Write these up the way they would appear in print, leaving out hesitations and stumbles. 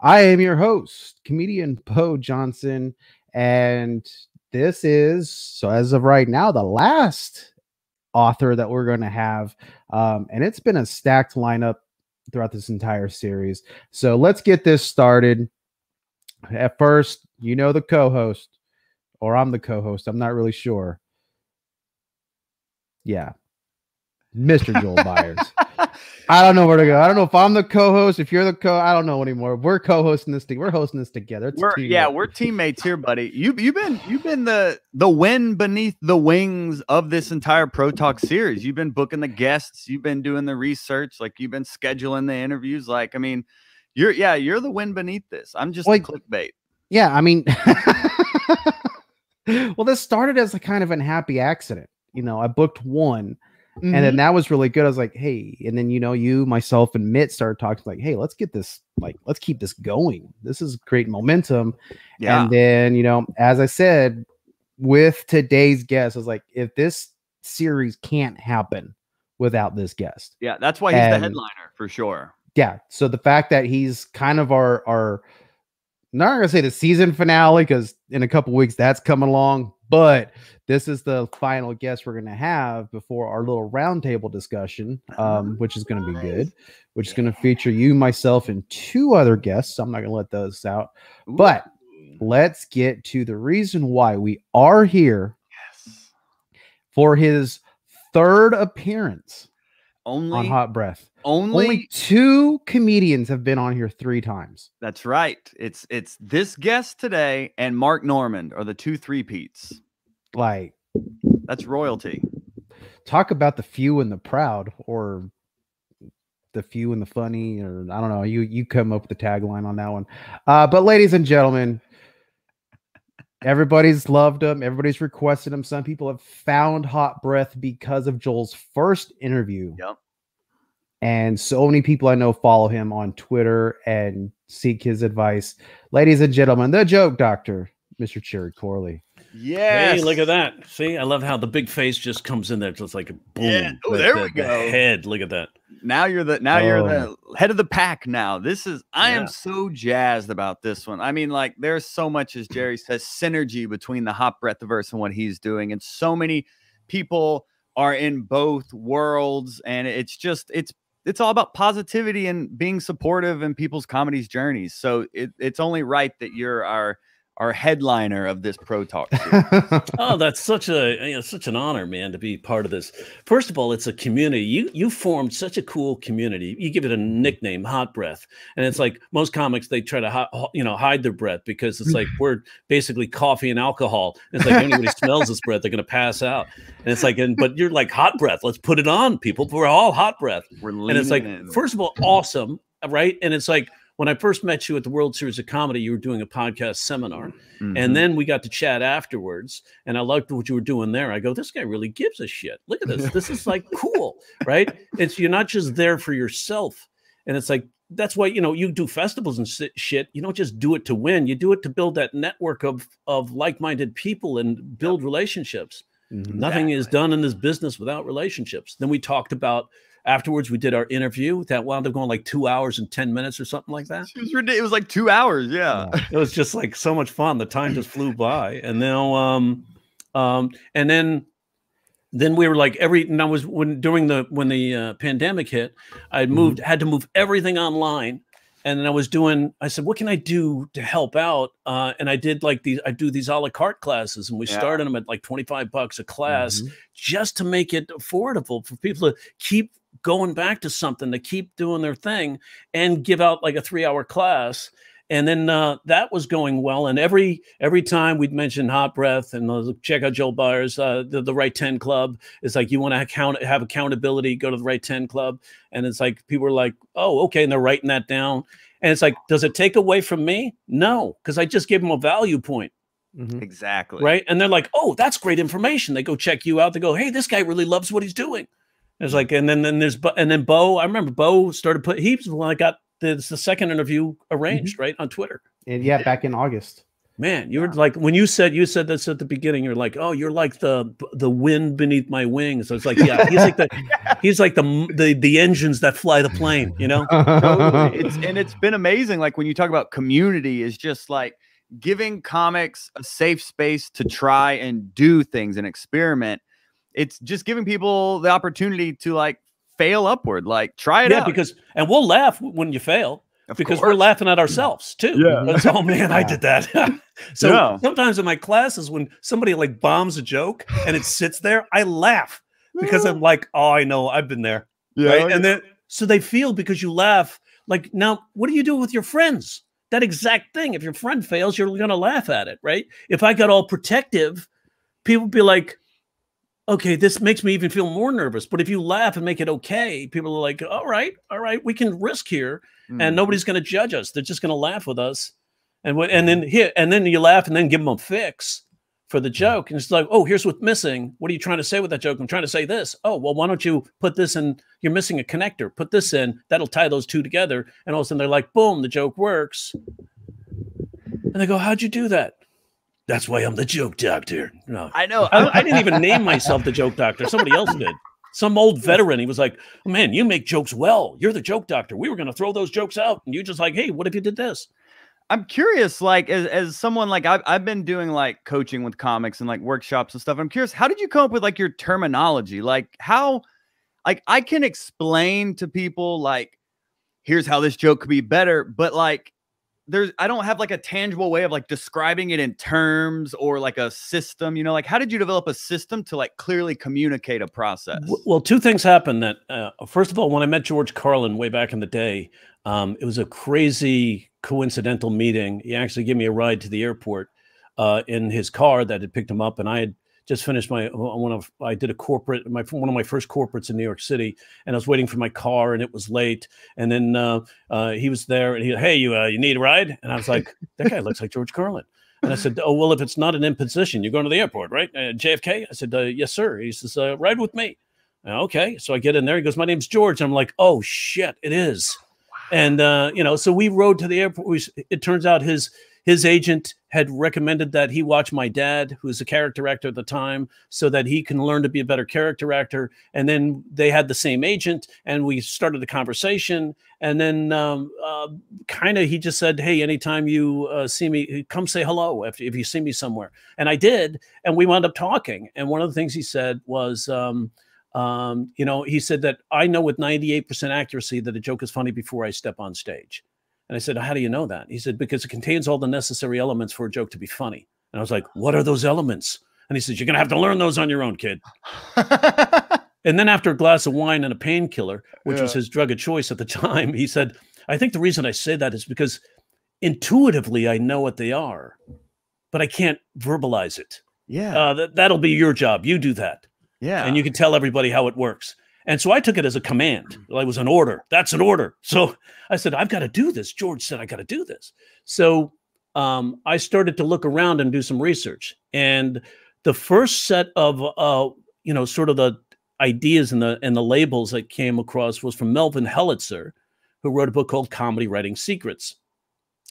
I am your host, comedian Bo Johnson, and this is, so as of right now, the last author that we're going to have. And it's been a stacked lineup throughout this entire series. So let's get this started. At first, you know the co-host, or I'm the co-host. I'm not really sure. Yeah. Mr. Joel Byers. I don't know where to go. I don't know if I'm the co-host, if you're the I don't know anymore. We're co-hosting this thing. We're hosting this together. We're teammates here, buddy. You've been the wind beneath the wings of this entire Pro Talk series. You've been booking the guests, you've been doing the research, like you've been scheduling the interviews. Like, I mean, you're the wind beneath this. I'm just like clickbait. Yeah, I mean, well, this started as a kind of a happy accident. You know, I booked one. And then that was really good. I was like, hey, and then, you, myself, and Mitt started talking like, hey, let's get this, let's keep this going. This is great momentum. Yeah. And then, as I said, with today's guest, I was like, if this series can't happen without this guest. Yeah, that's why he's the headliner for sure. Yeah. So the fact that he's kind of our not going to say the season finale, because in a couple weeks that's coming along, but this is the final guest we're going to have before our little roundtable discussion, which is going to be good, which is going to feature you, myself, and two other guests. So I'm not going to let those out. Ooh. But let's get to the reason why we are here for his third appearance on Hot Breath. Only two comedians have been on here 3 times. That's right. It's this guest today and Mark Normand are the 2 3-peats. Like, that's royalty. Talk about the few and the proud, or the few and the funny, or I don't know. You come up with the tagline on that one. But ladies and gentlemen, everybody's loved him. Everybody's requested him. Some people have found Hot Breath because of Joel's first interview. Yep. And so many people I know follow him on Twitter and seek his advice. Ladies and gentlemen, the joke doctor, Mr. Cherry Corley. Yes. Hey, look at that. See, I love how the big face just comes in there. Just like a boom. Yeah. Oh, there we go. The head. Look at that. Now you're the head of the pack now. I am so jazzed about this one. I mean, like, there's so much, as Jerry says, synergy between the Hot Breathiverse and what he's doing. And so many people are in both worlds. And it's all about positivity and being supportive in people's comedy's journeys. So it's only right that you're our headliner of this Pro Talk series. Oh, that's such an honor, man, to be part of this. First of all, it's a community. You formed such a cool community. You give it a nickname, Hot Breath, and it's like most comics, they try to hide their breath because it's like we're basically coffee and alcohol. It's like if anybody smells this breath, they're gonna pass out. And it's like, but you're like Hot Breath. Let's put it on, people. We're all Hot Breath. And it's like, first of all, awesome, right? And it's like, when I first met you at the World Series of Comedy, you were doing a podcast seminar. And then we got to chat afterwards. And I liked what you were doing there. I go, this guy really gives a shit. Look at this. This is like cool, right? You're not just there for yourself. And it's like, that's why, you do festivals and shit. You don't just do it to win. You do it to build that network of like-minded people and build relationships. Nothing is done in this business without relationships. Then we talked about, afterwards, we did our interview that wound up going like 2 hours and 10 minutes or something like that. It was like 2 hours. Yeah. It was just like so much fun. The time just flew by. And now, and then we were like when the pandemic hit, I had to move everything online. And then I said, what can I do to help out? And I did I do these a la carte classes, and we started them at like $25 a class just to make it affordable for people to keep going back to something, to keep doing their thing and give out like a 3-hour class. And then that was going well. And every time we'd mention Hot Breath and check out Joel Byers, the Right 10 Club. It's like, you want to have accountability, go to the Right 10 Club. And it's like, people are like, oh, okay. And they're writing that down. And it's like, does it take away from me? No, because I just gave them a value point. Exactly. Right. And they're like, oh, that's great information. They go check you out. They go, hey, this guy really loves what he's doing. It's like, and then Bo, I remember Bo he was the one I got the second interview arranged, right, on Twitter. And back in August. Man, you're like, when you said this at the beginning, you're like, oh, you're like the wind beneath my wings. So it's like, yeah, he's like the engines that fly the plane, you know? Totally. It's been amazing. Like when you talk about community, is just like giving comics a safe space to try and do things and experiment. It's just giving people the opportunity to like fail upward, like try it out. And we'll laugh when you fail. Because we're laughing at ourselves too. Yeah. It's, oh man, I did that. So sometimes in my classes, when somebody like bombs a joke and it sits there, I laugh because I'm like, oh, I know, I've been there. Yeah. Right? And then so they feel, because you laugh. Like, now, what do you do with your friends? That exact thing. If your friend fails, you're going to laugh at it, right? If I got all protective, people be like, okay, this makes me even feel more nervous. But if you laugh and make it okay, people are like, all right, we can risk here. And nobody's going to judge us. They're just going to laugh with us. And then you laugh and then give them a fix for the joke. And it's like, oh, here's what's missing. What are you trying to say with that joke? I'm trying to say this. Oh, well, why don't you put this in? You're missing a connector. Put this in. That'll tie those two together. And all of a sudden they're like, boom, the joke works. And they go, how'd you do that? That's why I'm the joke doctor. No, I know. I didn't even name myself the joke doctor. Somebody else did. Some old veteran, he was like, oh, man, you make jokes well. You're the joke doctor. We were going to throw those jokes out. And you just like, hey, what if you did this? I'm curious, like, as someone, like, I've been doing like coaching with comics and like workshops and stuff. I'm curious, how did you come up with like your terminology? Like how, like, I can explain to people like, here's how this joke could be better, but like, I don't have like a tangible way of like describing it in terms or like a system, you know, like how did you develop a system to like clearly communicate a process? Well, two things happened. That first of all, when I met George Carlin way back in the day, it was a crazy coincidental meeting. He actually gave me a ride to the airport in his car that had picked him up. And I had just finished I did a corporate, one of my first corporates in New York City, and I was waiting for my car and it was late. And then he was there and he, hey, you need a ride? And I was like, that guy looks like George Carlin. And I said, oh, well, if it's not an imposition, you're going to the airport, right? JFK? I said, yes, sir. He says, ride with me. Okay. So I get in there. He goes, my name's George. And I'm like, oh shit, it is. Wow. And, you know, so we rode to the airport. It turns out his agent had recommended that he watch my dad, who was a character actor at the time, so that he can learn to be a better character actor. And then they had the same agent, and we started a conversation. And then kind of he just said, hey, anytime you see me, come say hello if you see me somewhere. And I did, and we wound up talking. And one of the things he said was, you know, he said that I know with 98% accuracy that a joke is funny before I step on stage. And I said, how do you know that? He said, because it contains all the necessary elements for a joke to be funny. And I was like, what are those elements? And he said, you're going to have to learn those on your own, kid. And then after a glass of wine and a painkiller, which was his drug of choice at the time, he said, I think the reason I say that is because intuitively I know what they are, but I can't verbalize it. Yeah. That'll be your job. You do that. Yeah. And you can tell everybody how it works. And so I took it as a command. It was an order. That's an order. So I said, I've got to do this. George said, I got to do this. So I started to look around and do some research. And the first set of, you know, sort of the ideas and the labels that came across was from Melvin Helitzer, who wrote a book called Comedy Writing Secrets.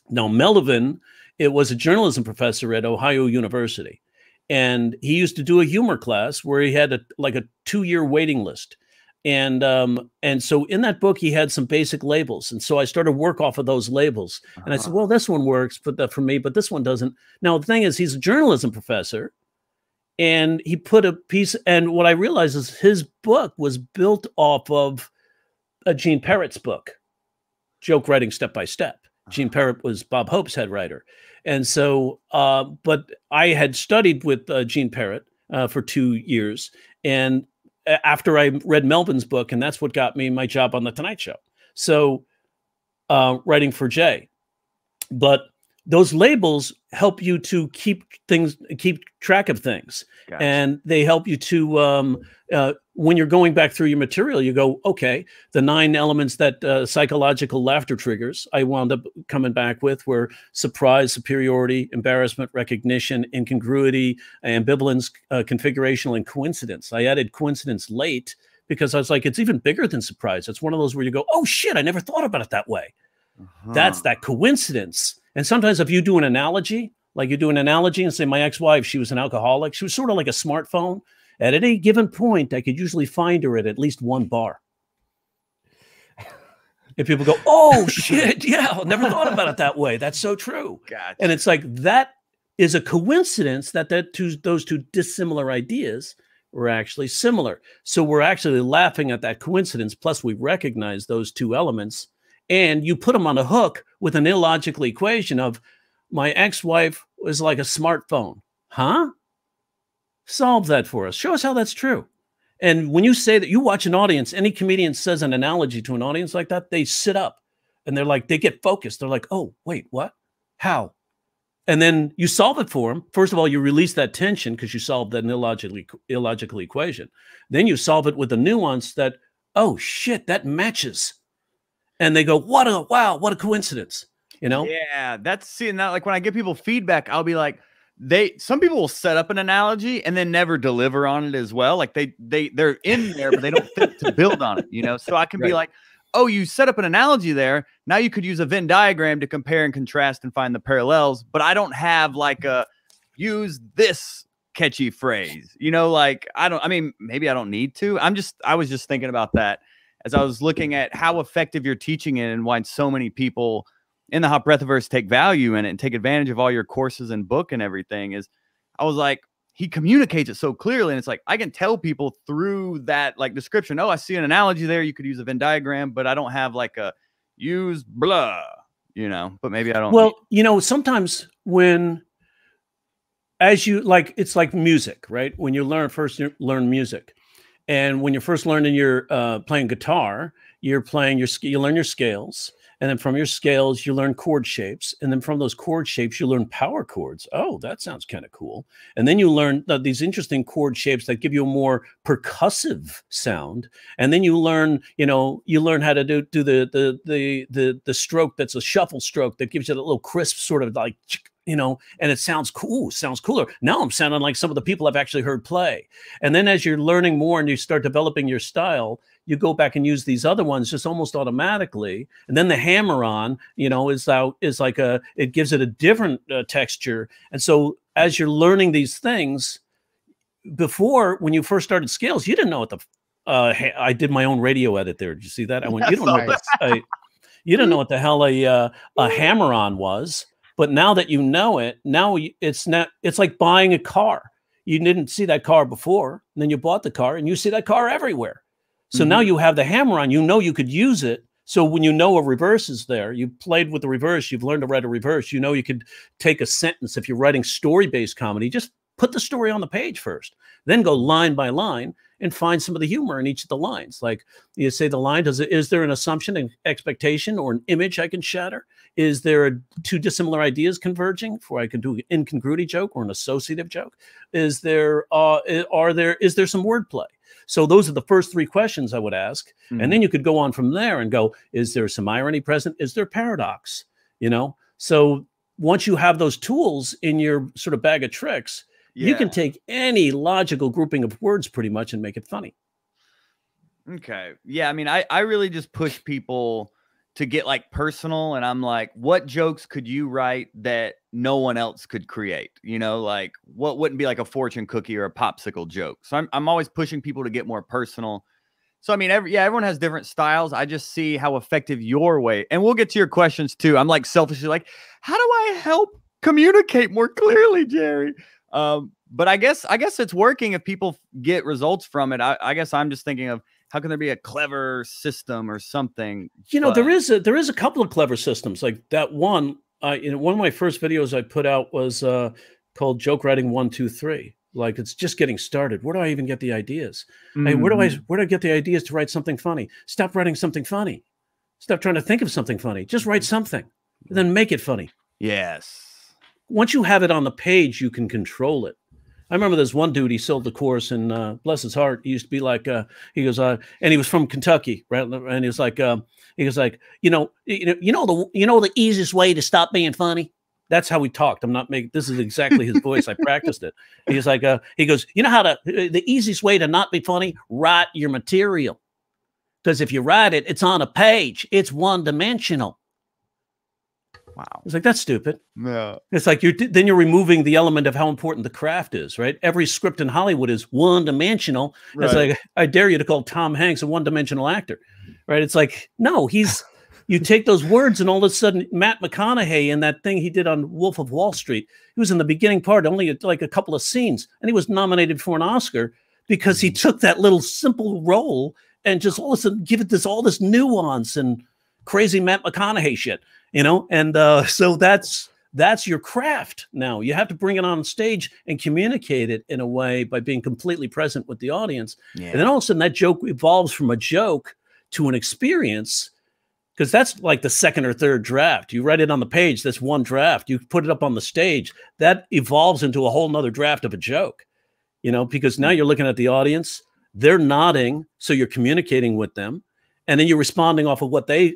Now, Melvin, it was a journalism professor at Ohio University. And he used to do a humor class where he had like a 2-year waiting list. And so in that book, he had some basic labels. And so I started work off of those labels. And I said, well, this one works for me, but this one doesn't. Now, the thing is, he's a journalism professor. And he put a piece, and what I realized is his book was built off of Gene Parrott's book, Joke Writing Step by Step. Gene Parrott was Bob Hope's head writer. And so, but I had studied with Gene Parrott for 2 years. And after I read Melvin's book, and that's what got me my job on The Tonight Show. So writing for Jay. But those labels help you to keep track of things. Gotcha. And they help you to, when you're going back through your material, you go, okay, the 9 elements that psychological laughter triggers, I wound up coming back with were surprise, superiority, embarrassment, recognition, incongruity, ambivalence, configurational, and coincidence. I added coincidence late because I was like, it's even bigger than surprise. It's one of those where you go, oh shit, I never thought about it that way. That's that coincidence. And sometimes if you do an analogy, Like you do an analogy and say, my ex-wife, she was an alcoholic. She was sort of like a smartphone. At any given point, I could usually find her at least one bar. And people go, oh, shit, yeah, never thought about it that way. That's so true. Gotcha. And it's like, that is a coincidence that those two dissimilar ideas were actually similar. So we're actually laughing at that coincidence. Plus, we recognize those two elements. And you put them on a hook with an illogical equation of, my ex-wife was like a smartphone. Huh? Solve that for us. Show us how that's true. And when you say that, you watch an audience, any comedian says an analogy to an audience like that, they sit up and they're like, they get focused. They're like, oh, wait, what? How? And then you solve it for them. First of all, you release that tension because you solved that illogical equation. Then you solve it with a nuance that, oh, shit, that matches. And they go, wow, what a coincidence. You know? Yeah, that's seeing that. Like when I give people feedback, I'll be like, some people will set up an analogy and then never deliver on it as well. Like they're in there, but they don't think to build on it, you know? So I can be like, oh, you set up an analogy there. Now you could use a Venn diagram to compare and contrast and find the parallels, but I don't have like use this catchy phrase, you know, like I mean, maybe I don't need to. I was just thinking about that as I was looking at how effective you're teaching it and why so many people in the Hot Breathiverse take value in it and take advantage of all your courses and book and everything. Is I was like, he communicates it so clearly. And it's like, I can tell people through that like description, oh, I see an analogy there. You could use a Venn diagram, but I don't have like a use blah, you know, but maybe I don't. Well, you know, sometimes as you like, it's like music, right? When you learn music. And when you're first learning playing guitar, you learn your scales. And then from your scales, you learn chord shapes. And then from those chord shapes, you learn power chords. Oh, that sounds kind of cool. And then you learn these interesting chord shapes that give you a more percussive sound. And then you learn how to do the stroke that's a shuffle stroke that gives you that little crisp sort of like, you know, and it sounds cool, sounds cooler. Now I'm sounding like some of the people I've actually heard play. And then as you're learning more and you start developing your style, you go back and use these other ones just almost automatically. And then the hammer-on, you know, it gives it a different texture. And so as you're learning these things, before, when you first started scales, you didn't know what I did my own radio edit there. Did you see that? I went, you don't know what the hell a hammer-on was. But now that you know it, it's like buying a car. You didn't see that car before, and then you bought the car and you see that car everywhere. So now you have the hammer on, you know you could use it. So when you know a reverse is there, you played with the reverse, you've learned to write a reverse, you know you could take a sentence. If you're writing story-based comedy, just put the story on the page first, then go line by line and find some of the humor in each of the lines. Like you say the line, is there an assumption, an expectation, or an image I can shatter? Is there two dissimilar ideas converging before I can do an incongruity joke or an associative joke? Is there some wordplay? So those are the first three questions I would ask. And then you could go on from there and go, is there some irony present? Is there paradox? You know? So once you have those tools in your sort of bag of tricks, you can take any logical grouping of words pretty much and make it funny. Okay. Yeah. I mean, I really just push people to get like personal, and I'm like, what jokes could you write that no one else could create? You know, like what wouldn't be like a fortune cookie or a popsicle joke? So I'm always pushing people to get more personal. So, I mean, everyone has different styles. I just see how effective your way, and we'll get to your questions too. I'm like selfishly like, how do I help communicate more clearly, Jerry? But I guess it's working if people get results from it. I guess I'm just thinking of, how can there be a clever system or something? You know, there is a couple of clever systems like that. One of my first videos I put out was called Joke Writing 1, 2, 3. Like, it's just getting started. Where do I even get the ideas? Hey, where do I get the ideas to write something funny? Stop writing something funny. Stop trying to think of something funny. Just write something and then make it funny. Yes. Once you have it on the page, you can control it. I remember there's one dude, he sold the course, and bless his heart, he used to be like, he goes, and he was from Kentucky, right? And he was like, you know the easiest way to stop being funny. That's how he talked. I'm not making, this is exactly his voice. I practiced it. He's like, he goes, you know how the easiest way to not be funny, write your material. Because if you write it, it's on a page. It's one-dimensional. Wow. It's like, that's stupid. Yeah. It's like then you're removing the element of how important the craft is, right? Every script in Hollywood is one-dimensional. Right. It's like, I dare you to call Tom Hanks a one-dimensional actor, right? It's like, no, you take those words and all of a sudden Matt McConaughey in that thing he did on Wolf of Wall Street, he was in the beginning part, only like a couple of scenes, and he was nominated for an Oscar because he took that little simple role and just all of a sudden give it all this nuance and crazy Matt McConaughey shit. And so that's your craft now. You have to bring it on stage and communicate it in a way by being completely present with the audience. Yeah. And then all of a sudden that joke evolves from a joke to an experience, because that's like the second or third draft. You write it on the page, that's one draft. You put it up on the stage, that evolves into a whole nother draft of a joke, because now you're looking at the audience, they're nodding, so you're communicating with them. And then you're responding off of what they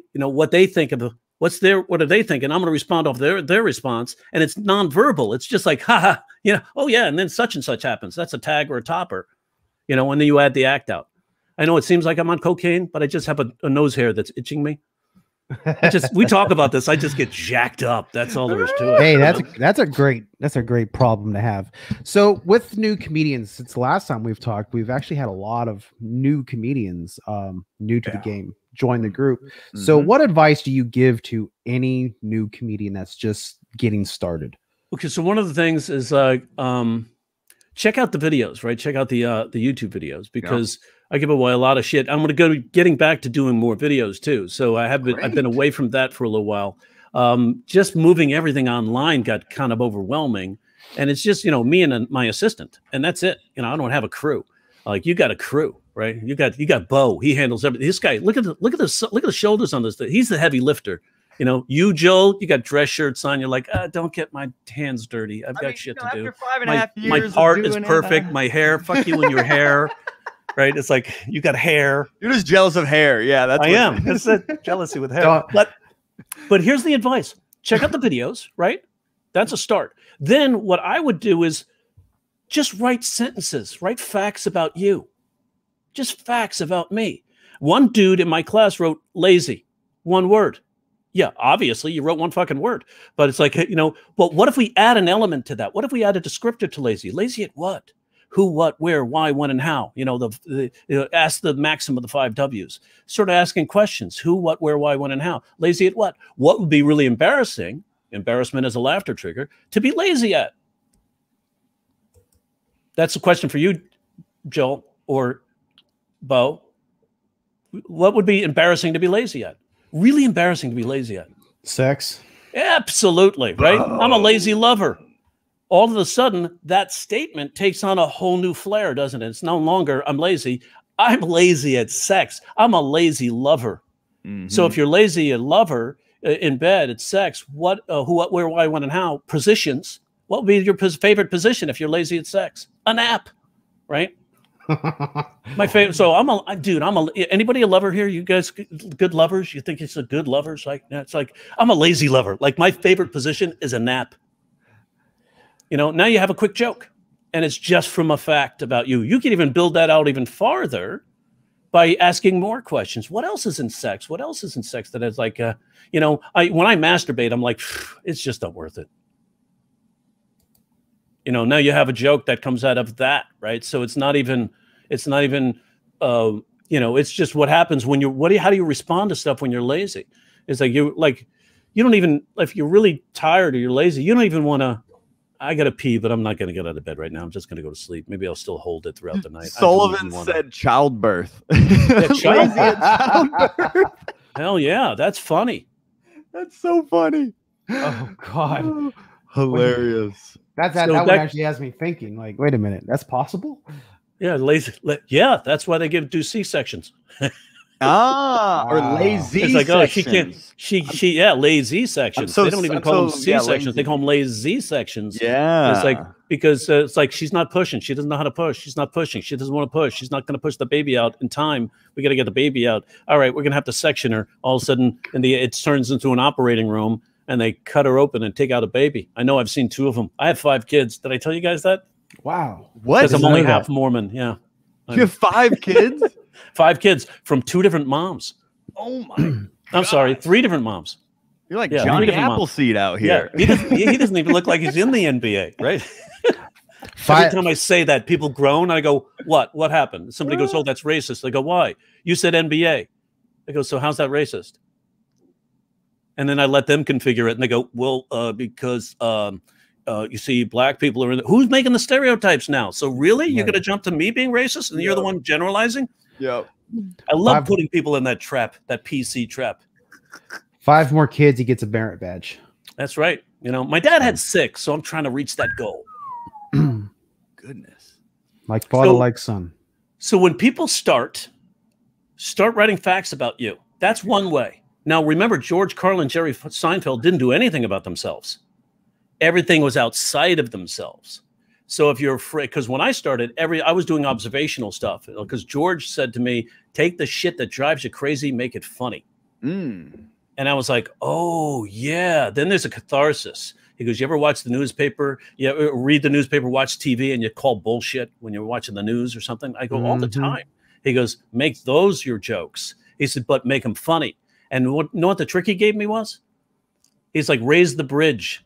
think of what are they thinking? I'm going to respond off their response, and it's nonverbal. It's just like, haha, oh yeah, and then such and such happens. That's a tag or a topper, and then you add the act out. I know it seems like I'm on cocaine, but I just have a nose hair that's itching me. We talk about this. I just get jacked up. That's all there is to it. Hey, that's a great problem to have. So with new comedians, since the last time we've talked, we've actually had a lot of new comedians, new to the game, join the group. So what advice do you give to any new comedian that's just getting started? Okay, so one of the things is check out the videos, right? Check out the YouTube videos, because I give away a lot of shit. I'm going to go getting back to doing more videos too. So I've been away from that for a little while. Just moving everything online got kind of overwhelming, and it's just me and my assistant, and that's it. I don't have a crew. Like, you got a crew, right? You got Bo. He handles everything. This guy, look at the shoulders on this. He's the heavy lifter. You, Joel, you got dress shirts on. You're like, don't get my hands dirty. I've got shit to do. After 5.5 years, my part is perfect. My hair, fuck you and your hair. Right? It's like, you got hair. You're just jealous of hair. Yeah, that's I am. It's a jealousy with hair. But here's the advice. Check out the videos, right? That's a start. Then what I would do is just write sentences, write facts about you. Just facts about me. One dude in my class wrote lazy, one word. Yeah, obviously you wrote one fucking word, but it's like, but what if we add an element to that? What if we add a descriptor to lazy? Lazy at what? Who, what, where, why, when, and how? Ask the maxim of the 5 W's. Sort of asking questions. Who, what, where, why, when, and how? Lazy at what? What would be really embarrassing? Embarrassment as a laughter trigger. To be lazy at. That's a question for you, Joel or Bo. What would be embarrassing to be lazy at? Really embarrassing to be lazy at. Sex. Absolutely, right? I'm a lazy lover. All of a sudden, that statement takes on a whole new flair, doesn't it? It's no longer, I'm lazy. I'm lazy at sex. I'm a lazy lover. So if you're lazy at lover in bed at sex, what, who, what, where, why, when, and how? Positions. What would be your favorite position if you're lazy at sex? A nap, right? My favorite. So anybody a lover here? You guys good lovers? You think it's a good lovers? It's like, I'm a lazy lover. Like, my favorite position is a nap. Now you have a quick joke, and it's just from a fact about you. You can even build that out even farther by asking more questions. What else is in sex? What else is in sex that is like, when I masturbate, I'm like, it's just not worth it. Now you have a joke that comes out of that, right? So it's not even, it's just what happens when how do you respond to stuff when you're lazy? It's like, you don't even, if you're really tired or you're lazy, you don't even want to, I got to pee, but I'm not going to get out of bed right now. I'm just going to go to sleep. Maybe I'll still hold it throughout the night. Sullivan said childbirth. Childbirth. Hell yeah. That's funny. That's so funny. Oh, God. Hilarious. That one actually has me thinking, like, wait a minute, that's possible? Yeah, lazy. Yeah, that's why they do C-sections. Or lazy. It's like, oh, she can't. She lazy sections. They don't even call them C-sections. They call them lazy sections. Yeah. It's like, because it's like, she's not pushing. She doesn't know how to push. She's not pushing. She doesn't want to push. She's not going to push the baby out in time. We got to get the baby out. All right, we're going to have to section her. All of a sudden, it turns into an operating room, and they cut her open and take out a baby. I know. I've seen 2 of them. I have 5 kids. Did I tell you guys that? Wow. What? Because I'm only half Mormon. Yeah. You have 5 kids? 5 kids from 2 different moms. Oh my! I'm sorry, 3 different moms. You're like Johnny Appleseed out here. Yeah, he doesn't even look like he's in the NBA, right? Every time I say that, people groan. I go, what? What happened? Somebody goes, oh, that's racist. I go, why? You said NBA. I go, so how's that racist? And then I let them configure it. And they go, well, because you see, black people are in who's making the stereotypes now? So really, you're going to jump to me being racist and you're the one generalizing? Yeah. I love putting people in that trap, that PC trap. 5 more kids, he gets a merit badge. That's right. You know, my dad had 6, so I'm trying to reach that goal. Goodness. Like father, like son. So when people start writing facts about you, that's one way. Now, remember, George Carlin and Jerry Seinfeld didn't do anything about themselves. Everything was outside of themselves. So if you're afraid, because when I started, I was doing observational stuff, because George said to me, take the shit that drives you crazy, make it funny. And I was like, oh, yeah. Then there's a catharsis. He goes, you ever watch the newspaper? You ever read the newspaper, watch TV, and you call bullshit when you're watching the news or something? I go, all the time. He goes, make those your jokes. He said, but make them funny. And you know what the trick he gave me was? He's like, raise the bridge.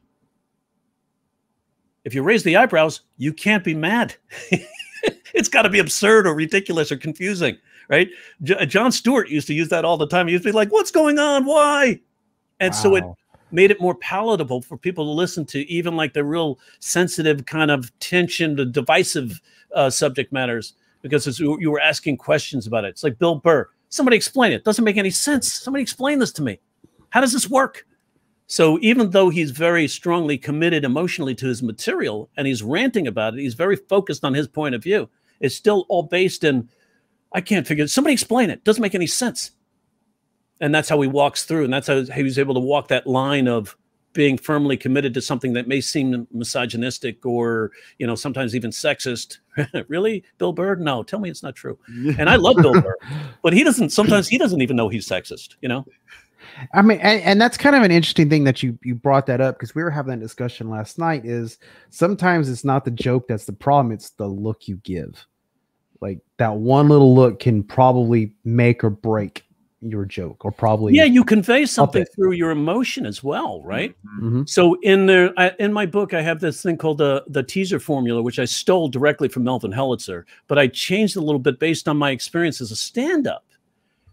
If you raise the eyebrows, you can't be mad. It's got to be absurd or ridiculous or confusing, right? Jon Stewart used to use that all the time. He used to be like, what's going on? Why? And so it made it more palatable for people to listen to, even like the real sensitive kind of tension, the divisive subject matters, because you were asking questions about it. It's like Bill Burr. Somebody explain it. Doesn't make any sense. Somebody explain this to me. How does this work? So even though he's very strongly committed emotionally to his material and he's ranting about it, he's very focused on his point of view. It's still all based in, I can't figure it. Somebody explain it. Doesn't make any sense. And that's how he walks through. And that's how he was able to walk that line of being firmly committed to something that may seem misogynistic or, you know, sometimes even sexist. Really? Bill Burr? No, tell me it's not true. And I love Bill Burr, but sometimes he doesn't even know he's sexist, you know? I mean, and that's kind of an interesting thing that you brought that up, because we were having that discussion last night. Is sometimes it's not the joke that's the problem, it's the look you give. Like that one little look can probably make or break your joke, or probably you convey something through your emotion as well, right? So in my book, I have this thing called the teaser formula, which I stole directly from Melvin Helitzer, but I changed a little bit based on my experience as a stand-up.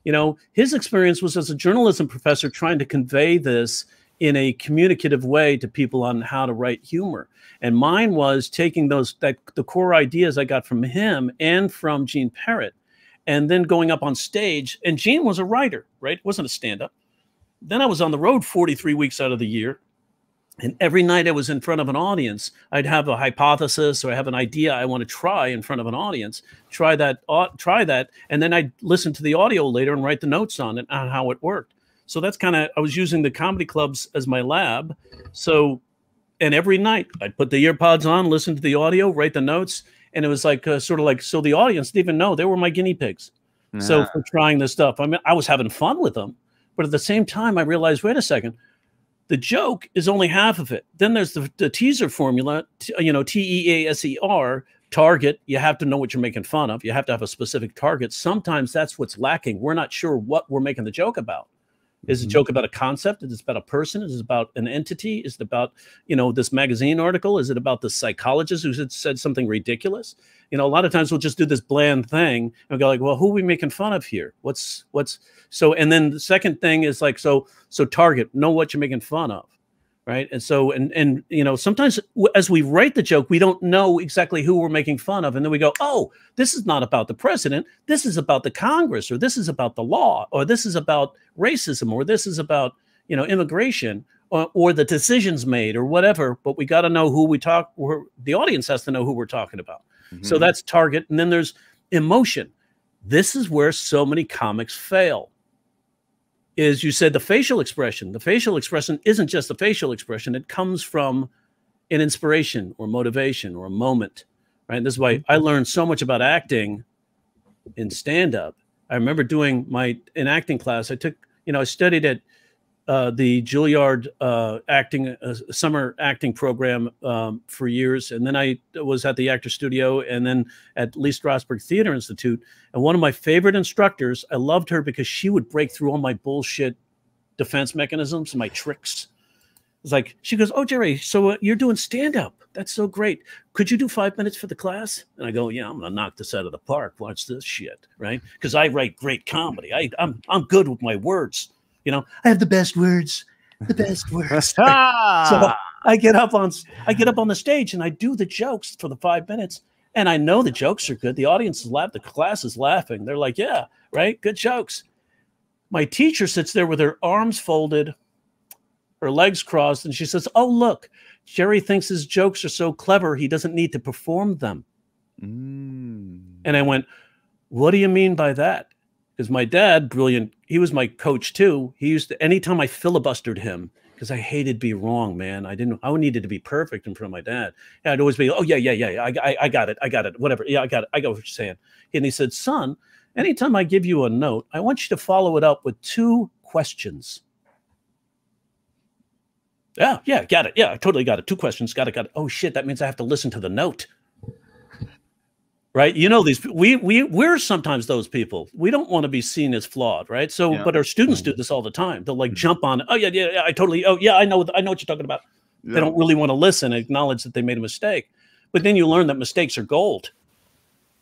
You know, his experience was as a journalism professor trying to convey this in a communicative way to people on how to write humor. And mine was taking the core ideas I got from him and from Gene Parrott, and then going up on stage. And Gene was a writer, right? Wasn't a stand-up. Then I was on the road 43 weeks out of the year. And every night I was in front of an audience, I'd have a hypothesis or I have an idea I want to try in front of an audience, try that. And then I'd listen to the audio later and write the notes on it, on how it worked. So that's I was using the comedy clubs as my lab. So, and every night I'd put the earpods on, listen to the audio, write the notes. And it was like, sort of like, so the audience didn't even know they were my guinea pigs. So for trying this stuff, I mean, I was having fun with them, but at the same time, I realized, wait a second, the joke is only half of it. Then there's the teaser formula, TEASER, target. You have to know what you're making fun of. You have to have a specific target. Sometimes that's what's lacking. We're not sure what we're making the joke about. Is it a joke about a concept? Is it about a person? Is it about an entity? Is it about, this magazine article? Is it about the psychologist who said something ridiculous? A lot of times we'll just do this bland thing and we'll go like, well, who are we making fun of here? So, and then the second thing is like, so target, know what you're making fun of. Right. And so, and sometimes as we write the joke, we don't know exactly who we're making fun of. And then we go, oh, this is not about the president. This is about the Congress, or this is about the law, or this is about racism, or this is about, immigration, or the decisions made, or whatever. But we got to know who the audience has to know who we're talking about. So that's target. And then there's emotion. This is where so many comics fail. Is you said the facial expression. The facial expression isn't just the facial expression. It comes from an inspiration or motivation or a moment, right? This is why I learned so much about acting in stand-up. I remember doing an acting class. I studied at the Juilliard summer acting program for years. And then I was at the Actor Studio and then at Lee Strasberg Theater Institute. And one of my favorite instructors, I loved her because she would break through all my bullshit defense mechanisms, my tricks. It's like, she goes, "Oh, Jerry, so you're doing stand-up. That's so great. Could you do 5 minutes for the class?" And I go, "Yeah, I'm going to knock this out of the park. Watch this shit," right? Because I write great comedy. I'm good with my words. You know, I have the best words. The best words. So I get up on the stage and I do the jokes for the 5 minutes. And I know the jokes are good. The audience is laughing. The class is laughing. They're like, "Yeah, right? Good jokes." My teacher sits there with her arms folded, her legs crossed, and she says, "Oh, look, Jerry thinks his jokes are so clever, he doesn't need to perform them." And I went, "What do you mean by that?" Because my dad, brilliant, he was my coach too. He used to, anytime I filibustered him, because I hated being wrong, man. I needed to be perfect in front of my dad. And I'd always be, "Oh, yeah, I got it, whatever. Yeah, I got it. I got what you're saying." And he said, "Son, anytime I give you a note, I want you to follow it up with 2 questions." Yeah, got it. Yeah, I totally got it. 2 questions. Got it. Oh shit, that means I have to listen to the note. Right? You know, we're sometimes those people. We don't want to be seen as flawed, right? So, but our students do this all the time. They'll like jump on, "Oh yeah, I totally, oh yeah, I know what you're talking about." Yeah. They don't really want to listen and acknowledge that they made a mistake. But then you learn that mistakes are gold.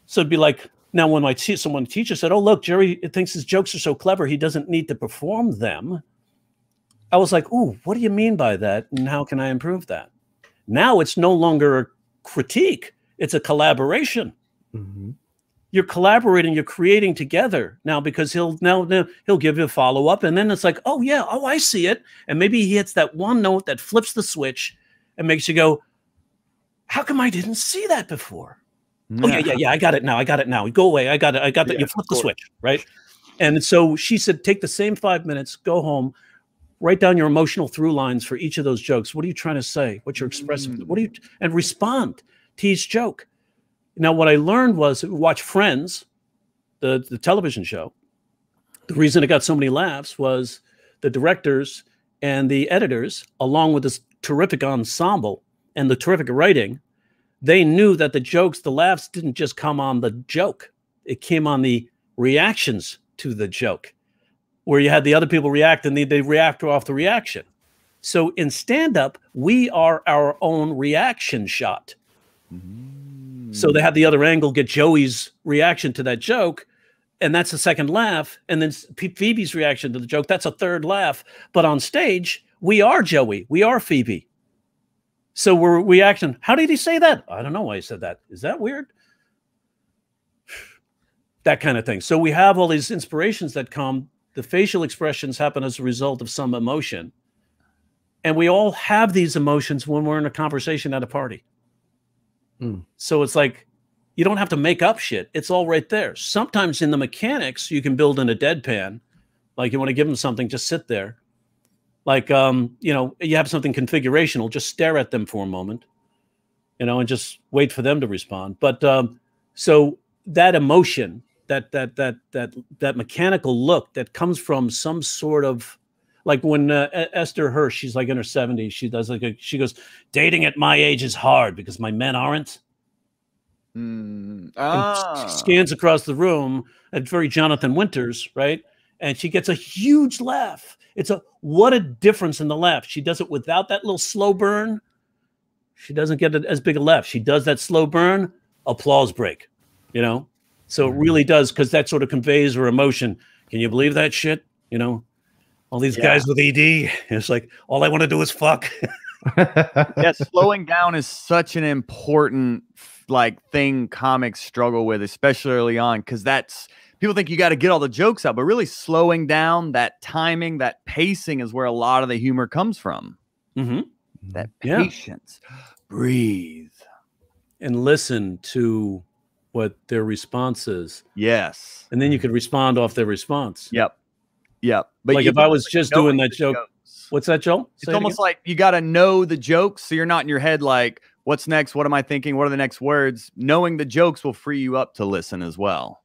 So it'd be like, now when someone teacher said, "Oh, look, Jerry thinks his jokes are so clever, he doesn't need to perform them." I was like, "Ooh, what do you mean by that? And how can I improve that?" Now it's no longer a critique. It's a collaboration. You're collaborating, you're creating together now, because he'll give you a follow-up, and then it's like, "Oh yeah, oh, I see it." And maybe he hits that one note that flips the switch and makes you go, "How come I didn't see that before?" "Oh yeah, I got it now. Go away. I got it. You flip the switch, right?" And so she said, "Take the same 5 minutes, go home, write down your emotional through lines for each of those jokes. What are you trying to say? What you're expressing? And respond to each joke." Now, what I learned was, watch Friends, the television show. The reason it got so many laughs was the directors and the editors, along with this terrific ensemble and the terrific writing, they knew that the jokes, the laughs didn't just come on the joke. It came on the reactions to the joke, where you had the other people react and they react off the reaction. So in stand-up, we are our own reaction shot. So they have the other angle, get Joey's reaction to that joke, and that's the second laugh. And then Phoebe's reaction to the joke, that's a third laugh. But on stage, we are Joey, we are Phoebe. So we're reacting. "How did he say that?" "I don't know why he said that. Is that weird?" That kind of thing. So we have all these inspirations that come. The facial expressions happen as a result of some emotion. And we all have these emotions when we're in a conversation at a party. So it's like, you don't have to make up shit. It's all right there. Sometimes in the mechanics, you can build in a deadpan. Like, you want to give them something, just sit there. Like, you have something configurational, just stare at them for a moment, and just wait for them to respond. But so that emotion, that mechanical look that comes from some sort of, like when Esther Hirsch, she's like in her 70s, she does she goes, "Dating at my age is hard because my men aren't." And she scans across the room at very Jonathan Winters, right? And she gets a huge laugh. What a difference in the laugh. She does it without that little slow burn. She doesn't get as big a laugh. She does that slow burn, applause break, So it really does, because that sort of conveys her emotion. Can you believe that shit? All these guys with ED, it's like, all I want to do is fuck. Slowing down is such an important thing comics struggle with, especially early on, because people think you got to get all the jokes out, but really slowing down, that timing, that pacing is where a lot of the humor comes from. That patience, breathe, and listen to what their response is. Yes, and then you could respond off their response. Yep. But like if I was just doing that joke, what's that, Joel? It's almost like you got to know the jokes, so you're not in your head like, what's next? What am I thinking? What are the next words? Knowing the jokes will free you up to listen as well.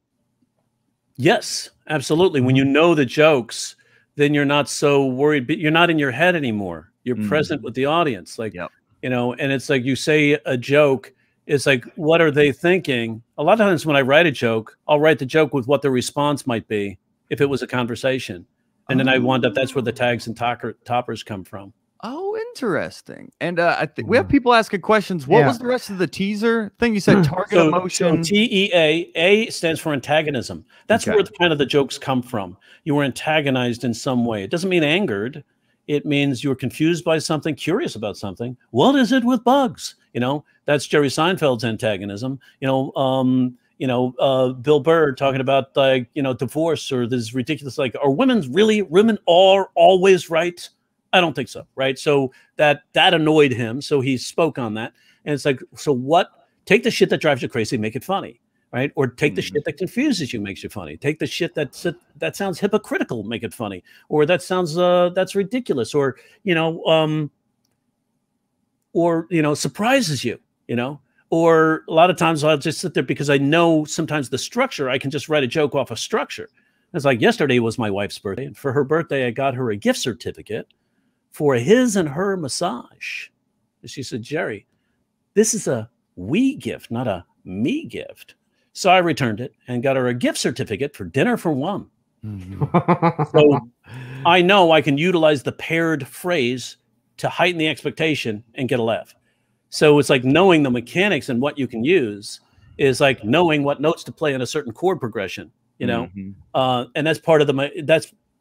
Yes, absolutely. When you know the jokes, then you're not so worried. But you're not in your head anymore. You're present with the audience. Like, and it's like you say a joke. It's like, what are they thinking? A lot of times when I write a joke, I'll write the joke with what the response might be if it was a conversation. And then I wound up, that's where the tags and toppers come from. Oh, interesting. And I think we have people asking questions. What was the rest of the teaser thing? You said target emotion. So TEA, A stands for antagonism. That's where kind of the jokes come from. You were antagonized in some way. It doesn't mean angered. It means you were confused by something, curious about something. What is it with bugs? You know, that's Jerry Seinfeld's antagonism. You know, Bill Burr talking about, like, you know, divorce, or this ridiculous, like, are women are always right? I don't think so, right? So that annoyed him, so he spoke on that. And it's like, so what? Take the shit that drives you crazy, make it funny, right? Or take the shit that confuses you, makes you funny. Take the shit that sounds hypocritical, make it funny. Or that sounds that's ridiculous, or surprises you, you know. Or a lot of times I'll just sit there because I know sometimes the structure, I can just write a joke off of structure. It's like yesterday was my wife's birthday, and for her birthday, I got her a gift certificate for his and her massage. And she said, Jerry, this is a we gift, not a me gift. So I returned it and got her a gift certificate for dinner for one. So I know I can utilize the paired phrase to heighten the expectation and get a laugh. So it's like knowing the mechanics and what you can use is like knowing what notes to play in a certain chord progression, you know? And that's part of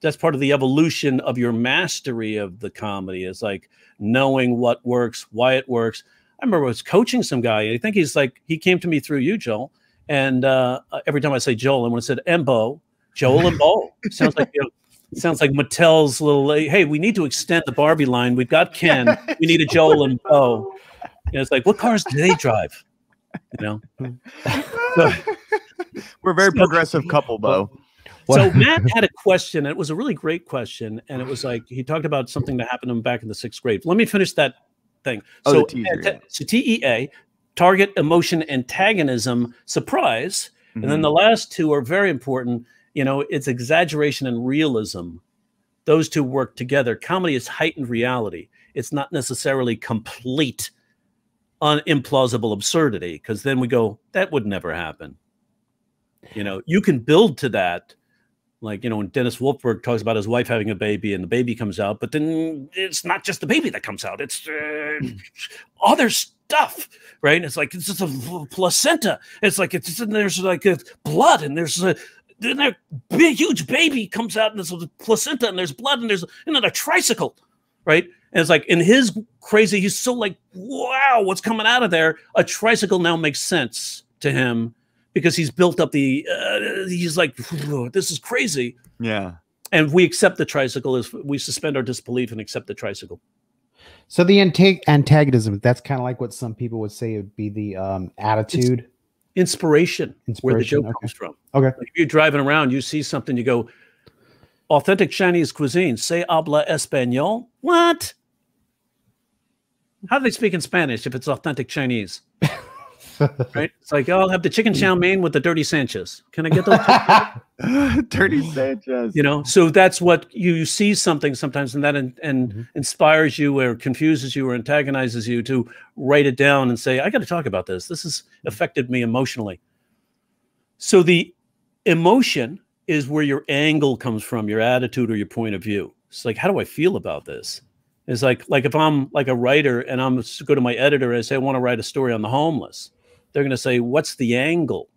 that's part of the evolution of your mastery of the comedy, is like knowing what works, why it works. I remember I was coaching some guy. I think he came to me through you, Joel. And every time I say Joel, and when I said Embo, Joel and Bo, sounds like, you know, sounds like Mattel's little, hey, we need to extend the Barbie line. We've got Ken. We need a Joel and Bo. And it's like, what cars do they drive? You know? So, we're a very progressive couple, Bo. So Matt had a question, and it was a really great question. And it was like, he talked about something that happened to him back in the 6th grade. Let me finish that thing. So TEA, target, emotion, antagonism, surprise. And then the last two are very important. You know, it's exaggeration and realism. Those two work together. Comedy is heightened reality. It's not necessarily complete implausible absurdity, because then we go, that would never happen. You know, you can build to that. Like, you know, when Dennis Wolfberg talks about his wife having a baby and the baby comes out, but then it's not just the baby that comes out. It's other stuff, right? It's like, it's just a placenta. It's like, there's like a blood, and there's a big, huge baby comes out, and there's a placenta, and there's blood, and there's a tricycle, right? And it's like, in his crazy, he's so like, wow, what's coming out of there? A tricycle now makes sense to him because he's built up he's like, this is crazy. Yeah. And we accept the tricycle, we suspend our disbelief and accept the tricycle. So the antagonism, that's kind of like what some people would say would be the attitude. Inspiration, where the joke comes from. Okay. Like if you're driving around, you see something, you go, authentic Chinese cuisine, se habla español? What? How do they speak in Spanish if it's authentic Chinese? Right? It's like, oh, I'll have the chicken chow mein with the dirty Sanchez. Can I get those? Dirty Sanchez. You know, so that's what you see something sometimes, and that inspires you or confuses you or antagonizes you to write it down and say, I got to talk about this. This has affected me emotionally. So the emotion is where your angle comes from, your attitude or your point of view. It's like, how do I feel about this? It's like if I'm like a writer and I'm go to my editor and say, I want to write a story on the homeless. They're going to say, what's the angle?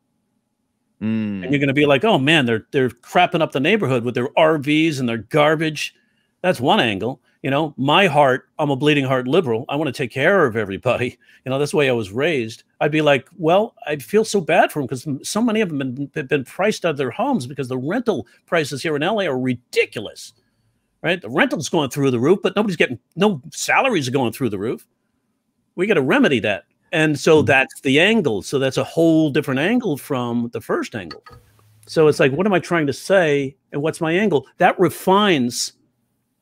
And you're going to be like, oh man, they're crapping up the neighborhood with their RVs and their garbage. That's one angle. You know, my heart, I'm a bleeding heart liberal. I want to take care of everybody. You know, that's the way I was raised. I'd be like, well, I feel so bad for them because so many of them have been priced out of their homes because the rental prices here in LA are ridiculous, right? The rental's going through the roof, but no salaries are going through the roof. We got to remedy that. And so that's the angle. So that's a whole different angle from the first angle. So it's like, what am I trying to say? And what's my angle? That refines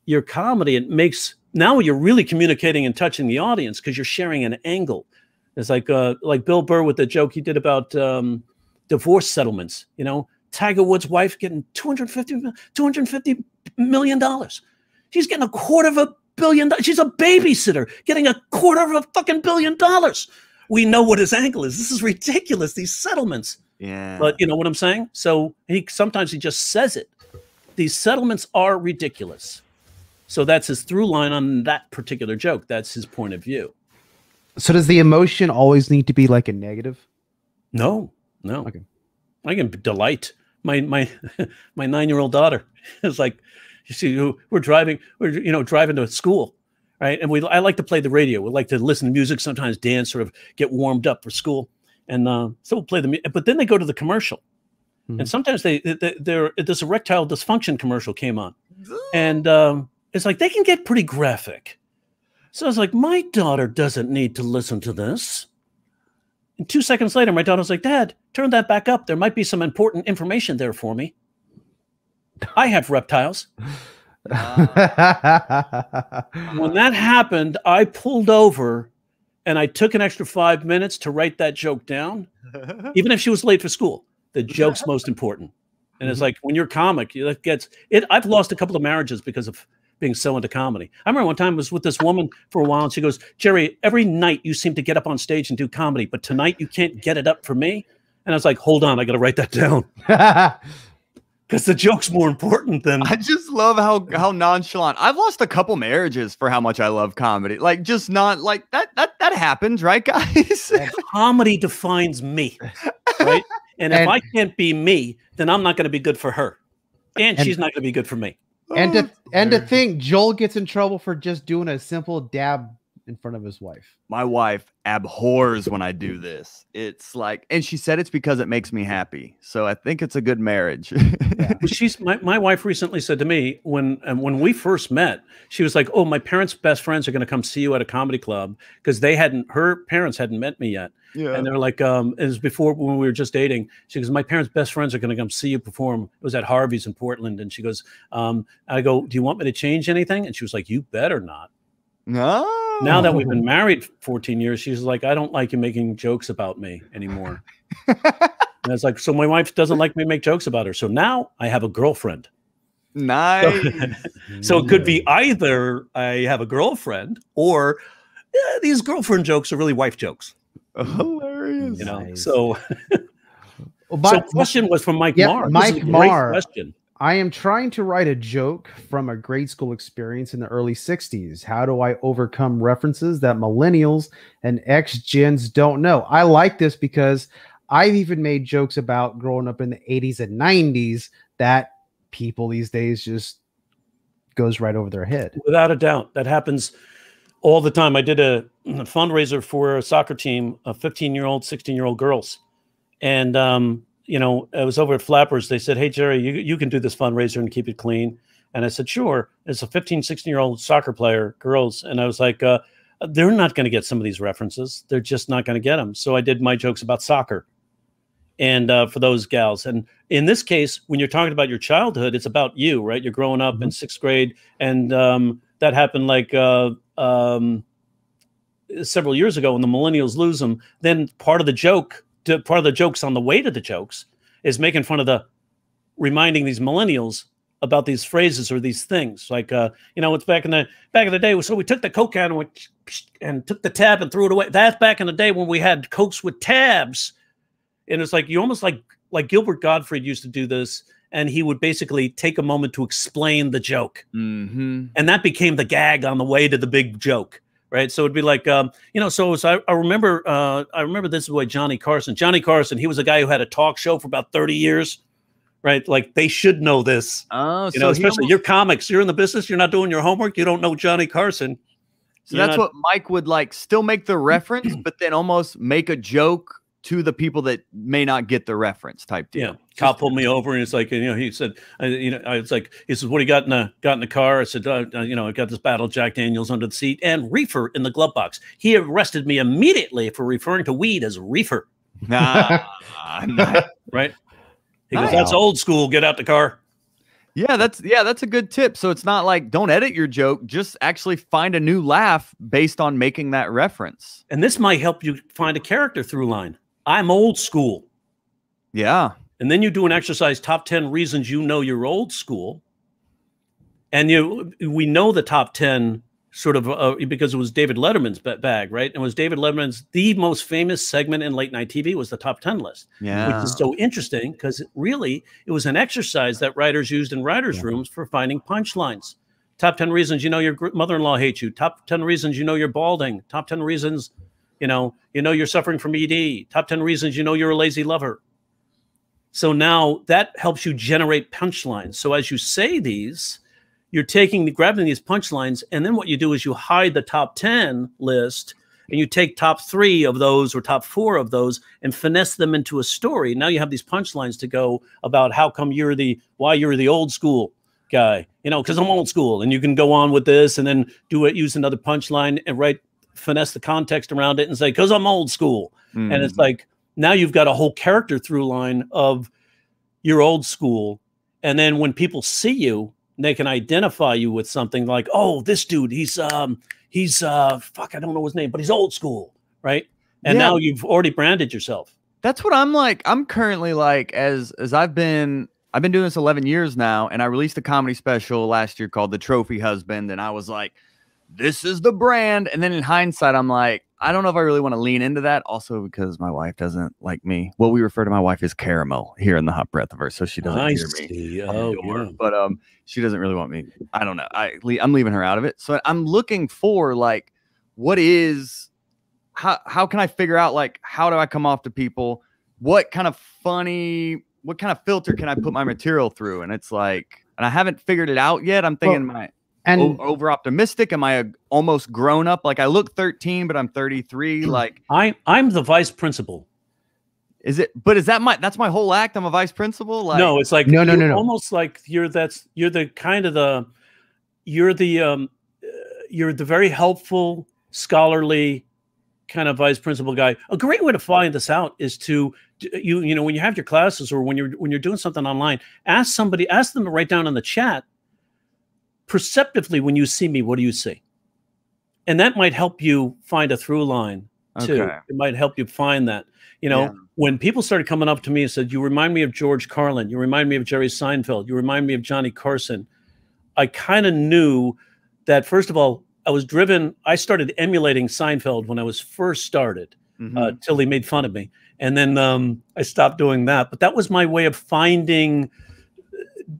your comedy. It makes, now you're really communicating and touching the audience because you're sharing an angle. It's like Bill Burr with the joke he did about divorce settlements. You know, Tiger Woods' wife getting $250 million. She's getting $250 million. She's a babysitter getting $250 million. We know what his angle is. This is ridiculous, these settlements. Yeah. But you know what I'm saying? So sometimes he just says it. these settlements are ridiculous. So that's his through line on that particular joke. That's his point of view. So does the emotion always need to be like a negative? No. Okay. I can delight my 9-year-old daughter. It's like, you see, we're driving to school, right? And I like to play the radio. We like to listen to music, sometimes dance, sort of get warmed up for school. And so we'll play the music. But then they go to the commercial. And sometimes this erectile dysfunction commercial came on. And it's like, they can get pretty graphic. So I was like, my daughter doesn't need to listen to this. And 2 seconds later, my daughter was like, Dad, turn that back up. There might be some important information there for me. I have reptiles. When that happened, I pulled over and I took an extra 5 minutes to write that joke down. Even if she was late for school, the joke's most important. And it's like, when you're comic, that gets it. I've lost a couple of marriages because of being so into comedy. I remember one time I was with this woman for a while and she goes, Jerry, every night you seem to get up on stage and do comedy, but tonight you can't get it up for me. And I was like, hold on, I got to write that down. Because the joke's more important than... I just love how nonchalant. I've lost a couple marriages for how much I love comedy. Like, just not like that happens, right, guys? Comedy defines me, right? And if I can't be me, then I'm not going to be good for her. And she's not going to be good for me. And to think Joel gets in trouble for just doing a simple dab in front of his wife. My wife abhors when I do this. It's like, and she said it's because it makes me happy. So I think it's a good marriage. Yeah. My wife recently said to me when we first met, she was like, oh, my parents' best friends are going to come see you at a comedy club because her parents hadn't met me yet. Yeah. And they were like, it was before when we were just dating. She goes, my parents' best friends are going to come see you perform. It was at Harvey's in Portland. And she goes, I go, do you want me to change anything? And she was like, you better not. No. Now that we've been married 14 years, she's like, I don't like you making jokes about me anymore. And it's like, so my wife doesn't like me make jokes about her. So now I have a girlfriend. Nice. So it could be either I have a girlfriend or these girlfriend jokes are really wife jokes. Hilarious. You know, nice. So the question was from Mike Marr. Mike Marr. Question. I am trying to write a joke from a grade school experience in the early 60s. How do I overcome references that millennials and X-Gens don't know? I like this because I've even made jokes about growing up in the 80s and 90s that people these days just goes right over their head. Without a doubt. That happens all the time. I did a fundraiser for a soccer team of 15-year-old, 16-year-old girls. And, you know, I was over at Flappers. They said, hey, Jerry, you can do this fundraiser and keep it clean. And I said, sure. It's a 15, 16-year-old soccer player, girls. And I was like, they're not going to get some of these references. They're just not going to get them. So I did my jokes about soccer and for those gals. And in this case, when you're talking about your childhood, it's about you, right? You're growing up in 6th grade. And that happened like several years ago when the millennials lose them. Then part of the jokes on the way to the jokes is making fun of reminding these millennials about these phrases or these things. Like, you know, it's back in the day. So we took the Coke can and took the tab and threw it away. That's back in the day when we had Cokes with tabs. And it's like, you almost like Gilbert Gottfried used to do this. And he would basically take a moment to explain the joke. And that became the gag on the way to the big joke. Right. So it'd be like, you know, so I remember this is why Johnny Carson, he was a guy who had a talk show for about 30 years. Right. Like they should know this. Oh, you know, especially you're comics. You're in the business. You're not doing your homework. You don't know Johnny Carson. So that's what Mike would like still make the reference, but then almost make a joke to the people that may not get the reference type deal. Yeah. Kyle pulled me over and it's like, you know, he said, you know, I was like, he says, what do you got in the car? I said, you know, I got this bottle of Jack Daniels under the seat and reefer in the glove box. He arrested me immediately for referring to weed as reefer. Nah. Right. He goes, that's old school. Get out the car. Yeah, that's a good tip. So it's not like don't edit your joke, just actually find a new laugh based on making that reference. And this might help you find a character through line. I'm old school. Yeah. And then you do an exercise, top 10 reasons you know you're old school. And we know the top 10 sort of because it was David Letterman's bag, right? And it was David Letterman's, the most famous segment in late night TV was the top 10 list, which is so interesting because really it was an exercise that writers used in writers' rooms for finding punchlines. Top 10 reasons you know your mother-in-law hates you. Top 10 reasons you know you're balding. Top 10 reasons you know you're suffering from ED. Top 10 reasons you know you're a lazy lover. So now that helps you generate punchlines. So as you say these, you're grabbing these punchlines, and then what you do is you hide the top 10 list, and you take top 3 of those or top 4 of those and finesse them into a story. Now you have these punchlines to go about how come why you're the old school guy, because I'm old school, and you can go on with this and then use another punchline and finesse the context around it and say, because I'm old school. And it's like, now you've got a whole character through line of your old school. And then when people see you, they can identify you with something like, oh, this dude, he's fuck, I don't know his name, but he's old school, right? And now you've already branded yourself. That's what I'm like. I'm currently like, as I've been doing this 11 years now, and I released a comedy special last year called The Trophy Husband, and I was like, this is the brand. And then in hindsight, I'm like, I don't know if I really want to lean into that. Also, because my wife doesn't like me. Well, we refer to my wife as Caramel here in the Hot Breathiverse, so she doesn't hear me. Oh, yeah. But she doesn't really want me. I don't know. I'm leaving her out of it. So I'm looking for like, how can I figure out like, how do I come off to people? What kind of filter can I put my material through? And it's like, and I haven't figured it out yet. I'm thinking, over optimistic? Am I almost grown up? Like I look 13, but I'm 33. Like I'm the vice principal. Is it? But that's my whole act? I'm a vice principal. Like, no, it's like no. Almost like you're the very helpful, scholarly kind of vice principal guy. A great way to find this out is to when you have your classes or when you're doing something online, ask them to write down in the chat, perceptively, when you see me, what do you see? And that might help you find a through line too. Okay. It might help you find that. When people started coming up to me and said, you remind me of George Carlin, you remind me of Jerry Seinfeld, you remind me of Johnny Carson, I kind of knew that, first of all, I started emulating Seinfeld when I was first started, till he made fun of me. And then I stopped doing that. But that was my way of finding,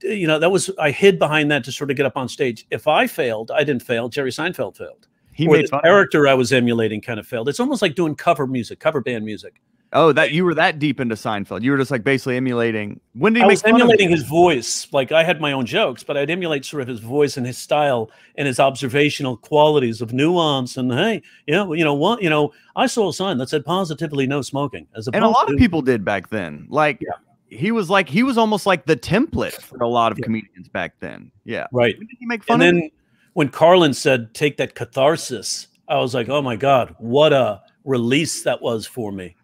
I hid behind that to sort of get up on stage. If I failed, I didn't fail. Jerry Seinfeld failed. The character I was emulating kind of failed. It's almost like doing cover band music. Oh, that you were that deep into Seinfeld. You were just like basically emulating. When did he I was emulating his voice. Like I had my own jokes, but I'd emulate sort of his voice and his style and his observational qualities of nuance. And hey, I saw a sign that said positively no smoking. And a lot of people did back then. Like he was almost like the template for a lot of comedians back then. Yeah, right. Did he make fun of then him? When Carlin said, "Take that catharsis," I was like, "Oh my God, what a release that was for me."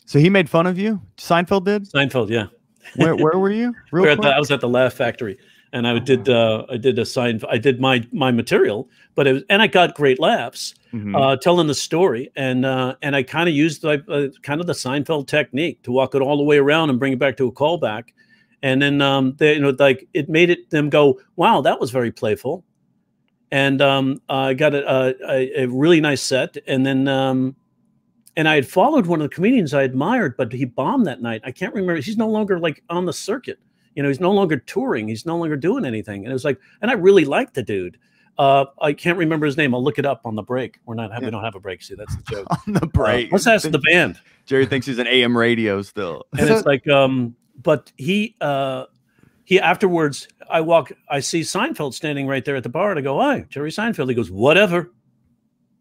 So he made fun of you? Seinfeld did? Seinfeld, yeah. Where were you? I was at the Laugh Factory, and I did my material, and I got great laughs telling the story, and I kind of used kind of the Seinfeld technique to walk it all the way around and bring it back to a callback, and then it made them go, wow, that was very playful, and I got a really nice set, and then. And I had followed one of the comedians I admired, but he bombed that night. I can't remember. He's no longer like on the circuit. He's no longer touring. He's no longer doing anything. And it was like, and I really liked the dude. I can't remember his name. I'll look it up on the break. We don't have a break. See, that's the joke. On the break. Let's ask the band. Jerry thinks he's an AM radio still. And it's like, but he afterwards, I see Seinfeld standing right there at the bar, and I go, "Hi, Jerry Seinfeld." He goes, "Whatever."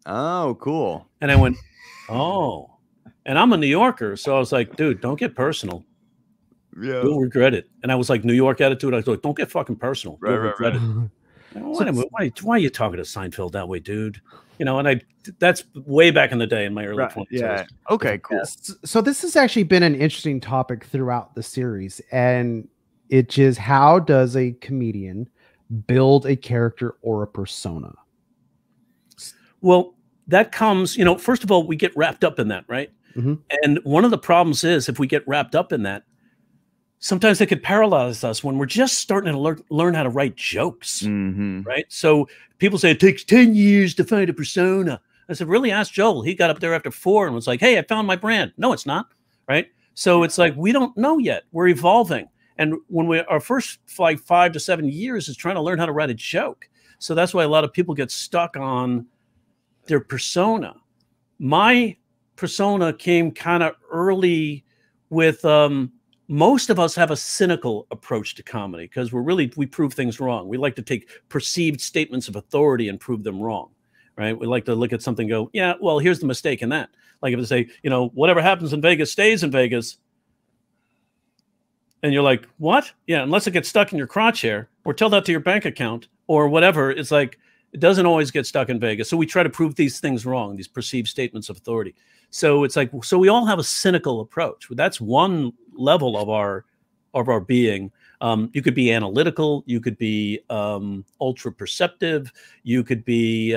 Oh, cool. And I went, oh, and I'm a New Yorker, so I was like, dude, don't get personal. Yeah, you'll regret it. And I was like, New York attitude. I was like, don't get fucking personal. You'll regret it. Why are you talking to Seinfeld that way, dude? And that's way back in the day in my early 20s. Yeah. Okay, cool. So this has actually been an interesting topic throughout the series, and it's just, how does a comedian build a character or a persona? Well, that comes, first of all, we get wrapped up in that, right? And one of the problems is, if we get wrapped up in that, sometimes they could paralyze us when we're just starting to learn how to write jokes, right? So people say it takes 10 years to find a persona. I said, really? Ask Joel. He got up there after 4 and was like, hey, I found my brand. No, it's not, right? So it's like, we don't know yet. We're evolving. And when our first like 5 to 7 years is trying to learn how to write a joke. So that's why a lot of people get stuck on their persona. My persona came kind of early with, most of us have a cynical approach to comedy because we prove things wrong. We like to take perceived statements of authority and prove them wrong, right? We like to look at something and go, yeah, well, here's the mistake in that. Like if they say, you know, whatever happens in Vegas stays in Vegas. And you're like, what? Yeah, unless it gets stuck in your crotch hair, or tell that to your bank account or whatever. It's like, it doesn't always get stuck in Vegas. So we try to prove these things wrong, these perceived statements of authority. So it's like, so we all have a cynical approach. That's one level of our being. You could be analytical. You could be ultra perceptive. You could be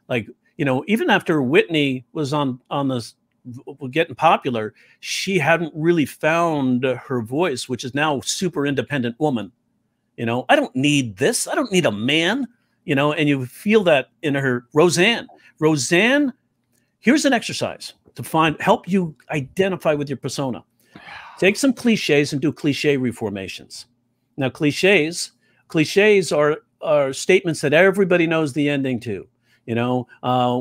like, you know, even after Whitney was on this getting popular, she hadn't really found her voice, which is now super independent woman. You know, I don't need this. I don't need a man, you know, and you feel that in her. Roseanne, here's an exercise to help you identify with your persona. Take some cliches and do cliche reformations. Now, cliches are statements that everybody knows the ending to. You know,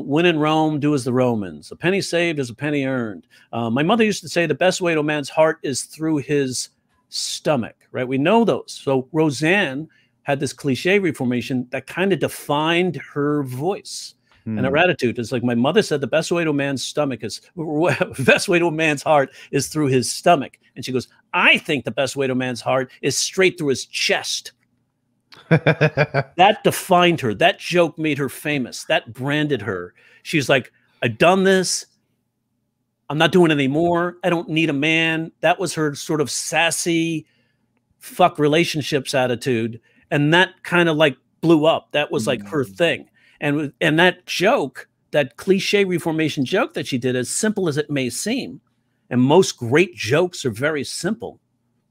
when in Rome, do as the Romans. A penny saved is a penny earned. My mother used to say the best way to a man's heart is through his stomach, right? We know those. So Roseanne had this cliche reformation that kind of defined her voice. And her attitude is like, my mother said, the best way to a man's stomach is, the best way to a man's heart is through his stomach. And she goes, I think the best way to a man's heart is straight through his chest. That defined her. That joke made her famous. That branded her. She's like, I've done this. I'm not doing it anymore. I don't need a man. That was her sort of sassy fuck relationships attitude. And that kind of like blew up. That was like her thing. And that joke, that cliche reformation joke that she did, as simple as it may seem, and most great jokes are very simple.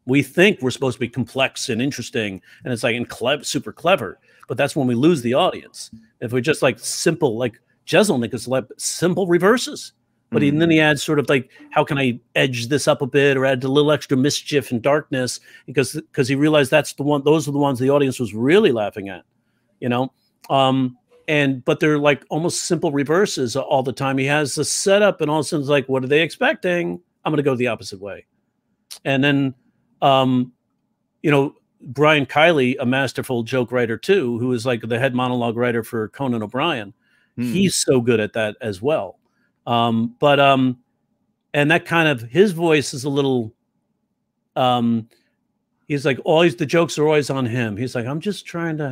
We think we're supposed to be complex and interesting, and it's like super clever, but that's when we lose the audience. If we're just like simple, like Jeselnik is like simple reverses, but then he adds sort of like, how can I edge this up a bit or add a little extra mischief and darkness, because he realized those are the ones the audience was really laughing at, you know. But they're like almost simple reverses all the time. He has the setup, and all of a sudden it's like, what are they expecting? I'm going to go the opposite way. And then, you know, Brian Kiley, a masterful joke writer too, who is like the head monologue writer for Conan O'Brien. He's so good at that as well. And that kind of, his voice is a little, he's like, the jokes are always on him. He's like,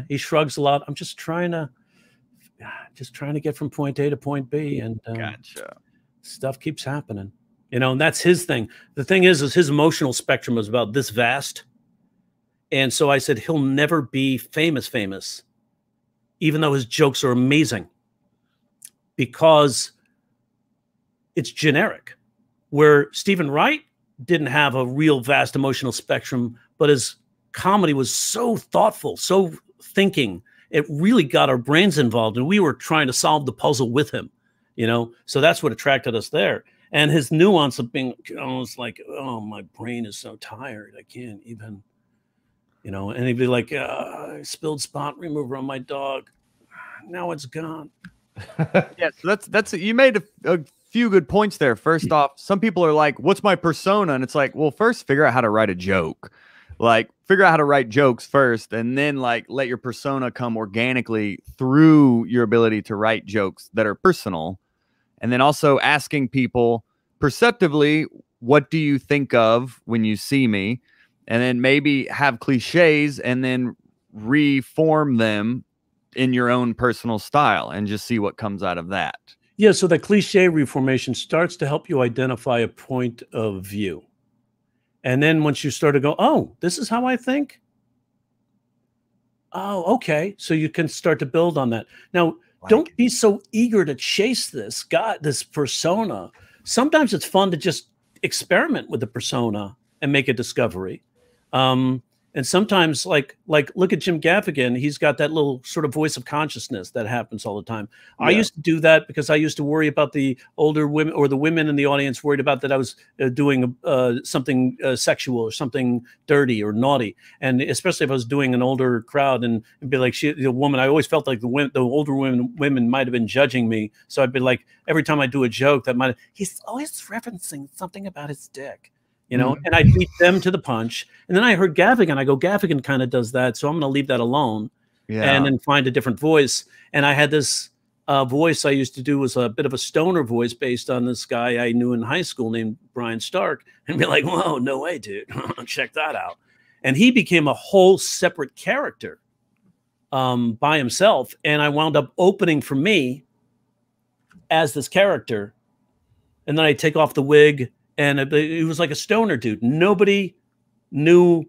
he shrugs a lot. I'm just trying to get from point A to point B, and gotcha. Stuff keeps happening, you know, and that's his thing. The thing is his emotional spectrum is about this vast. And so I said, he'll never be famous, even though his jokes are amazing, because it's generic. Where Stephen Wright didn't have a real vast emotional spectrum, but his comedy was so thoughtful, so thinking. It really got our brains involved, and we were trying to solve the puzzle with him, you know? So that's what attracted us there. And his nuance of being almost like, oh, my brain is so tired. I can't even, you know, and he'd be like, I spilled spot remover on my dog. Now it's gone. Yeah, so that's you made a few good points there. First off, some people are like, what's my persona? And it's like, well, first figure out how to write a joke. Like, figure out how to write jokes first, and then like let your persona come organically through your ability to write jokes that are personal. And then also asking people perceptively, what do you think of when you see me? And then maybe have cliches and then reform them in your own personal style and just see what comes out of that. Yeah, so the cliche reformation starts to help you identify a point of view. And then once you start to go, oh, this is how I think. Oh, okay. So you can start to build on that. Now, don't be so eager to chase this persona. Sometimes it's fun to just experiment with the persona and make a discovery. And sometimes, like look at Jim Gaffigan. He's got that little sort of voice of consciousness that happens all the time. Yeah. I used to do that because I used to worry about the older women, or the women in the audience worried about that I was doing something sexual or something dirty or naughty. And especially if I was doing an older crowd, and be like, the woman, I always felt like the older women might have been judging me. So I'd be like, every time I do a joke, he's always referencing something about his dick. You know, and I beat them to the punch. And then I heard Gaffigan. I go, Gaffigan kind of does that, so I'm going to leave that alone, and then find a different voice. And I had this voice I used to do, was a bit of a stoner voice based on this guy I knew in high school named Brian Stark, and be like, whoa, no way, dude, check that out. And he became a whole separate character by himself, and I wound up opening for me as this character, and then I take off the wig. And it was like a stoner dude. Nobody knew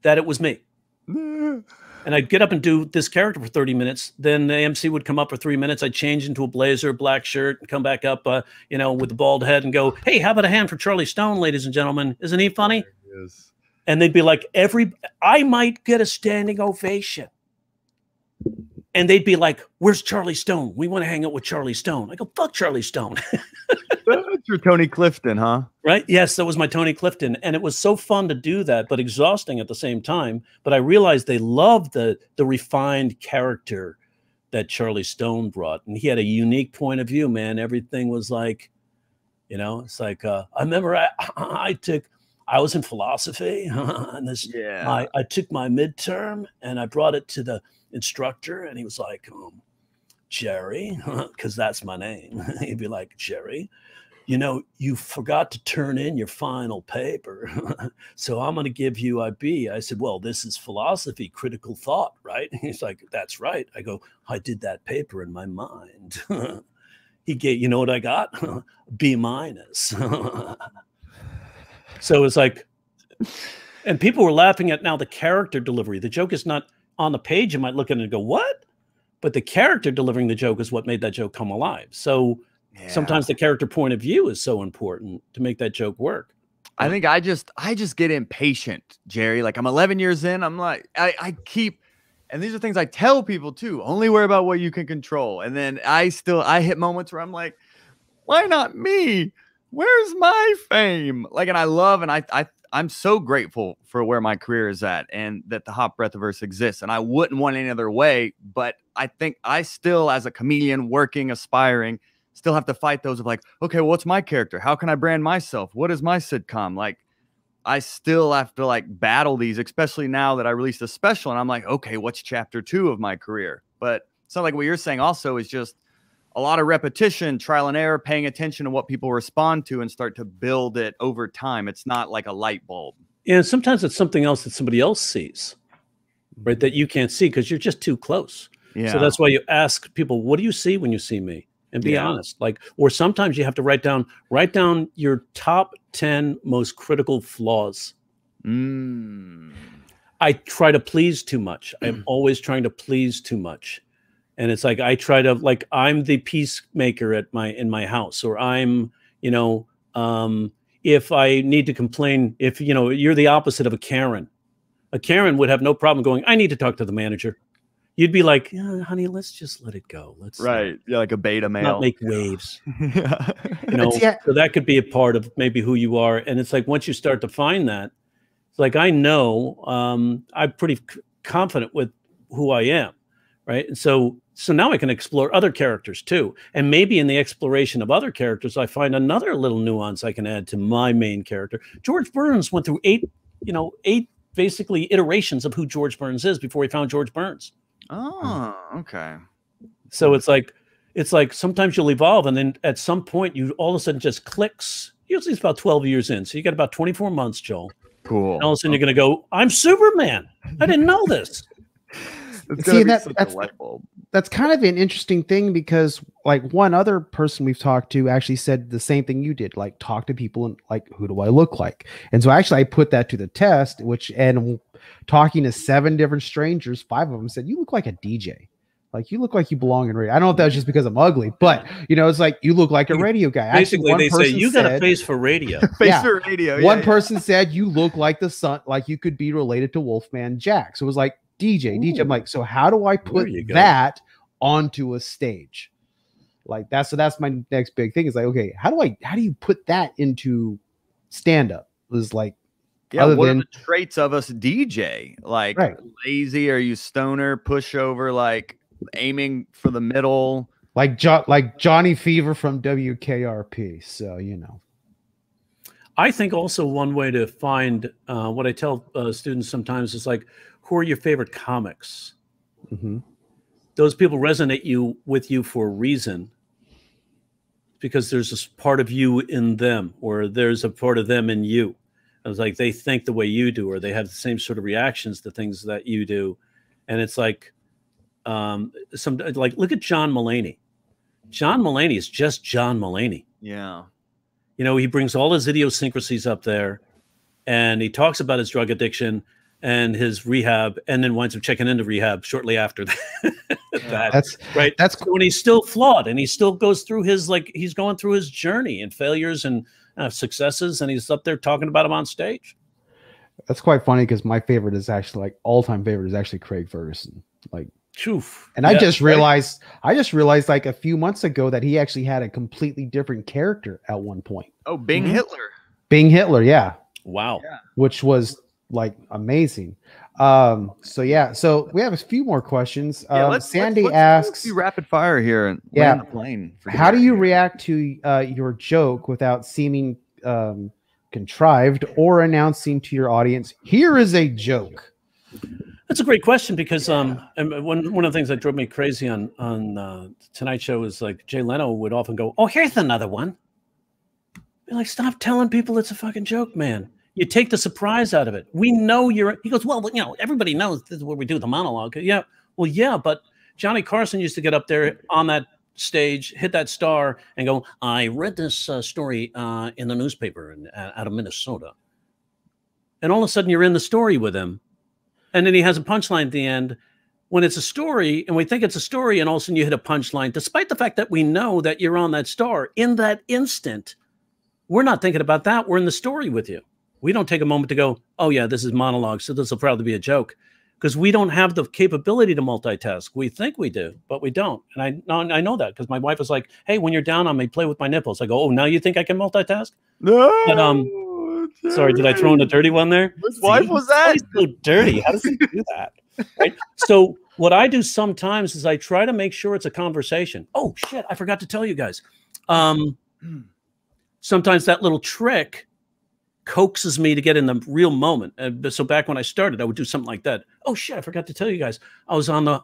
that it was me. And I'd get up and do this character for 30 minutes. Then the MC would come up for 3 minutes. I'd change into a blazer, black shirt, and come back up, you know, with the bald head and go, hey, how about a hand for Charlie Stone, ladies and gentlemen? Isn't he funny? Yes. And they'd be like, I might get a standing ovation. And they'd be like, where's Charlie Stone? We want to hang out with Charlie Stone. I go, fuck Charlie Stone. That's your Tony Clifton, huh? Right. Yes, that was my Tony Clifton. And it was so fun to do that, but exhausting at the same time. But I realized they loved the refined character that Charlie Stone brought. And he had a unique point of view, man. Everything was like, you know, it's like, I remember I was in philosophy and I took my midterm and I brought it to the instructor, and he was like, Jerry, because that's my name. He'd be like, Jerry, you know, you forgot to turn in your final paper. So I'm going to give you IB. I said, well, this is philosophy, critical thought, right? He's like, that's right. I go, I did that paper in my mind. He gave, you know what I got? B-. So it's like, and people were laughing at now the character delivery. The joke is not on the page. You might look at it and go, what? But the character delivering the joke is what made that joke come alive. So sometimes the character point of view is so important to make that joke work. I think I just get impatient, Jerry. Like, I'm 11 years in. I'm like, I keep, and these are things I tell people too, only worry about what you can control. And then I hit moments where I'm like, why not me? Where's my fame? Like, and I love, and I'm so grateful for where my career is at and that the Hot Breathiverse exists. And I wouldn't want any other way, but I think I still, as a comedian working, aspiring, still have to fight those of like, okay, well, what's my character? How can I brand myself? What is my sitcom? Like, I still have to like battle these, especially now that I released a special and I'm like, okay, what's chapter 2 of my career? But it's not like what you're saying also is just a lot of repetition, trial and error, paying attention to what people respond to and start to build it over time. It's not like a light bulb. And sometimes it's something else that somebody else sees, right? That you can't see because you're just too close. Yeah. So that's why you ask people, what do you see when you see me? And be honest. Like, or sometimes you have to write down your top 10 most critical flaws. I try to please too much. I'm always trying to please too much. And it's like, I try to, like, I'm the peacemaker in my house, or I'm, you know, if I need to complain, if, you know, you're the opposite of a Karen would have no problem going, I need to talk to the manager. You'd be like, honey, let's just let it go. Let's You're like a beta male. Not make waves. You know, so that could be a part of maybe who you are. And it's like, once you start to find that, it's like, I know, I'm pretty confident with who I am. Right. And so now I can explore other characters too. And maybe in the exploration of other characters, I find another little nuance I can add to my main character. George Burns went through eight basically iterations of who George Burns is before he found George Burns. Oh, okay. So it's like sometimes you'll evolve, and then at some point you all of a sudden just clicks. Usually it's about 12 years in. So you got about 24 months, Joel. Cool. And all of a sudden you're going to go, I'm Superman. I didn't know this. See, that's kind of an interesting thing, because like one other person we've talked to actually said the same thing you did, like talk to people and like, who do I look like? And so actually I put that to the test, and talking to 7 different strangers, 5 of them said, you look like a DJ. Like, you look like you belong in radio. I don't know if that was just because I'm ugly, but you know, it's like, you look like a radio guy. Basically, they say you got a face for radio. For radio. One person said you look like the son, like you could be related to Wolfman Jack. So it was like DJ. I'm like, so how do I put that onto a stage? Like so that's my next big thing is like, okay, how do you put that into stand up? It was like, yeah, what are the traits of us DJ? Like lazy, are you stoner, pushover, like aiming for the middle, like Johnny Fever from WKRP. So, you know, I think also one way to find what I tell students sometimes is like, who are your favorite comics? Those people resonate with you for a reason, because there's a part of you in them, or there's a part of them in you. It's like they think the way you do, or they have the same sort of reactions to things that you do. And it's like, look at John Mulaney. John Mulaney is just John Mulaney. Yeah. You know, he brings all his idiosyncrasies up there, and he talks about his drug addiction and his rehab, and then winds up checking into rehab shortly after that. That's right. That's when he's still flawed, and he still goes through his, like, he's going through his journey and failures and successes, and he's up there talking about them on stage. That's quite funny, because my favorite is actually, like, all-time favorite is actually Craig Ferguson. Like, and I just realized like a few months ago that he actually had a completely different character at one point. Oh, Bing Hitler. Bing Hitler, yeah. Wow. Yeah. Which was like amazing. So we have a few more questions. Sandy asks, let's rapid fire here and land the plane. How do you react to your joke without seeming contrived or announcing to your audience, here is a joke? That's a great question, because and one of the things that drove me crazy on Tonight Show is, like, Jay Leno would often go, "Oh, here's another one." Be like, stop telling people it's a fucking joke, man. You take the surprise out of it. We know you're. He goes, well, you know, everybody knows this is where we do the monologue. Yeah, well, yeah, but Johnny Carson used to get up there on that stage, hit that star, and go, "I read this story in the newspaper out of Minnesota," and all of a sudden you're in the story with him. And then he has a punchline at the end when it's a story, and we think it's a story, and all of a sudden you hit a punchline, despite the fact that we know that you're on that star. In that instant, we're not thinking about that. We're in the story with you. We don't take a moment to go, oh, yeah, this is monologue, so this will probably be a joke, because we don't have the capability to multitask. We think we do, but we don't. And I know that, because my wife was like, hey, when you're down on me, play with my nipples. I go, oh, now you think I can multitask? No. But, sorry, did I throw in a dirty one there? Whose wife was that? He's so dirty. How does he do that? Right? So what I do sometimes is I try to make sure it's a conversation. Oh, shit, I forgot to tell you guys. Sometimes that little trick coaxes me to get in the real moment. So back when I started, I would do something like that. Oh, shit, I forgot to tell you guys. I was on the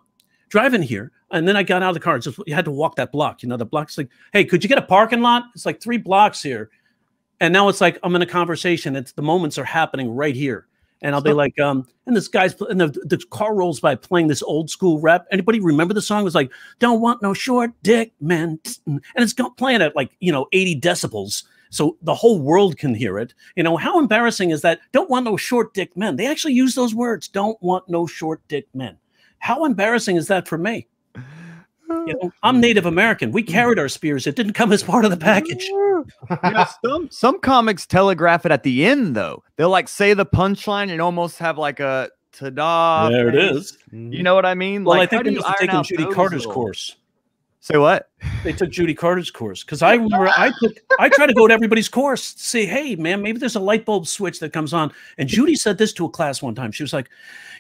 driving here, and then I got out of the car. Just, you had to walk that block. You know, the block's like, hey, could you get a parking lot? It's like 3 blocks here. And now it's like I'm in a conversation. It's the moments are happening right here. And I'll be like, and this guy's, and the car rolls by playing this old school rap. Anybody remember the song? It was like, don't want no short dick, man. And it's playing at, like, you know, 80 decibels. So the whole world can hear it. You know, how embarrassing is that? Don't want no short dick men. They actually use those words. Don't want no short dick men. How embarrassing is that for me? You know, I'm Native American. We carried our spears. It didn't come as part of the package. You know, some comics telegraph it at the end, though. They'll, like, say the punchline and almost have like a ta-da. There it is. You know what I mean? Well, like, I think they must have taken Judy Carter's course. Say what? They took Judy Carter's course, because I remember I try to go to everybody's course to say, hey, man, maybe there's a light bulb switch that comes on. And Judy said this to a class one time. She was like,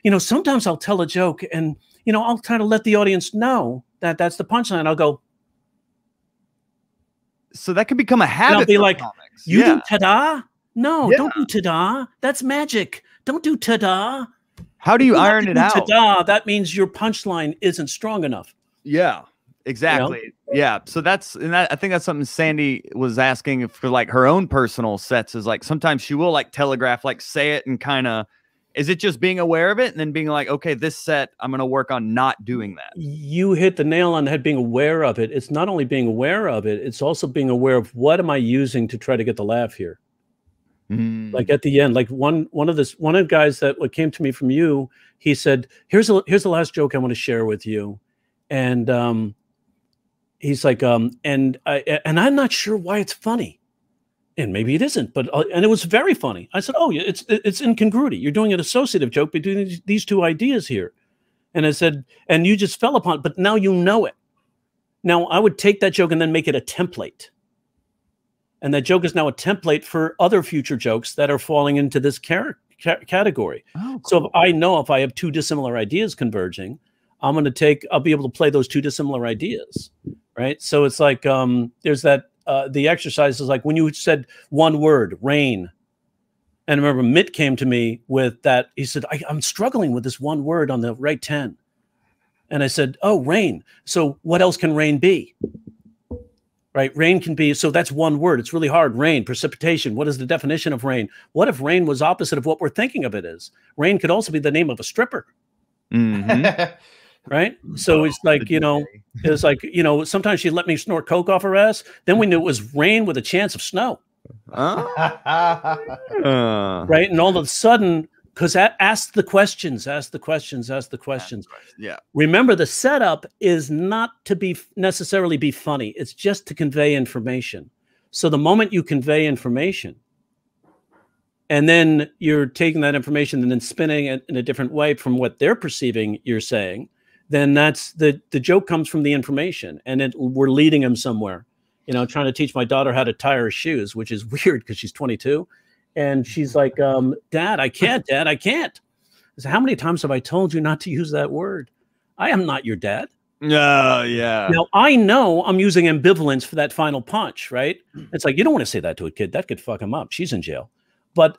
you know, sometimes I'll tell a joke and, you know, I'll try to let the audience know that that's the punchline. I'll go. So that could become a habit. And I'll be like, comics. You do ta-da? No, don't do ta-da. That's magic. Don't do ta-da. How do you iron it out? Ta-da, that means your punchline isn't strong enough. Yeah. Exactly. You know? Yeah. So I think that's something Sandy was asking for, like, her own personal sets, is like sometimes she will, like, telegraph, like, say it, and kind of, is it just being aware of it and then being like, okay, this set, I'm going to work on not doing that. You hit the nail on the head, being aware of it. It's not only being aware of it, it's also being aware of what am I using to try to get the laugh here. Like at the end, like one of the guys that came to me from you, he said, here's the last joke I want to share with you. And he's like, and I'm not sure why it's funny. And maybe it isn't, but and it was very funny. I said, oh, it's incongruity. You're doing an associative joke between these two ideas here. And I said, and you just fell upon it, but now you know it. Now I would take that joke and then make it a template. And that joke is now a template for other future jokes that are falling into this category. Oh, cool. So if I have two dissimilar ideas converging, I'll be able to play those two dissimilar ideas, right? So it's like, there's that, the exercise is like when you said one word, rain. And I remember Mitt came to me with that. He said, I'm struggling with this one word on the right 10. And I said, oh, rain. So what else can rain be? Right? Rain can be, so that's one word. It's really hard. Rain, precipitation. What is the definition of rain? What if rain was opposite of what we're thinking of it as? Rain could also be the name of a stripper. Mm-hmm. Right? So it's like, it's like, sometimes she let me snort coke off her ass. Then we knew it was rain with a chance of snow. Right? And all of a sudden, because ask the questions. Yeah. Remember, the setup is not to necessarily be funny. It's just to convey information. So the moment you convey information, and then you're taking that information and then spinning it in a different way from what they're perceiving you're saying, then that's the joke comes from the information, and we're leading them somewhere. Trying to teach my daughter how to tie her shoes, which is weird because she's 22. And she's like, Dad, I can't. Dad, I can't. I said, how many times have I told you not to use that word? I am not your dad. No, yeah. Now, I know I'm using ambivalence for that final punch, right? It's like, you don't want to say that to a kid. That could fuck him up. She's in jail. But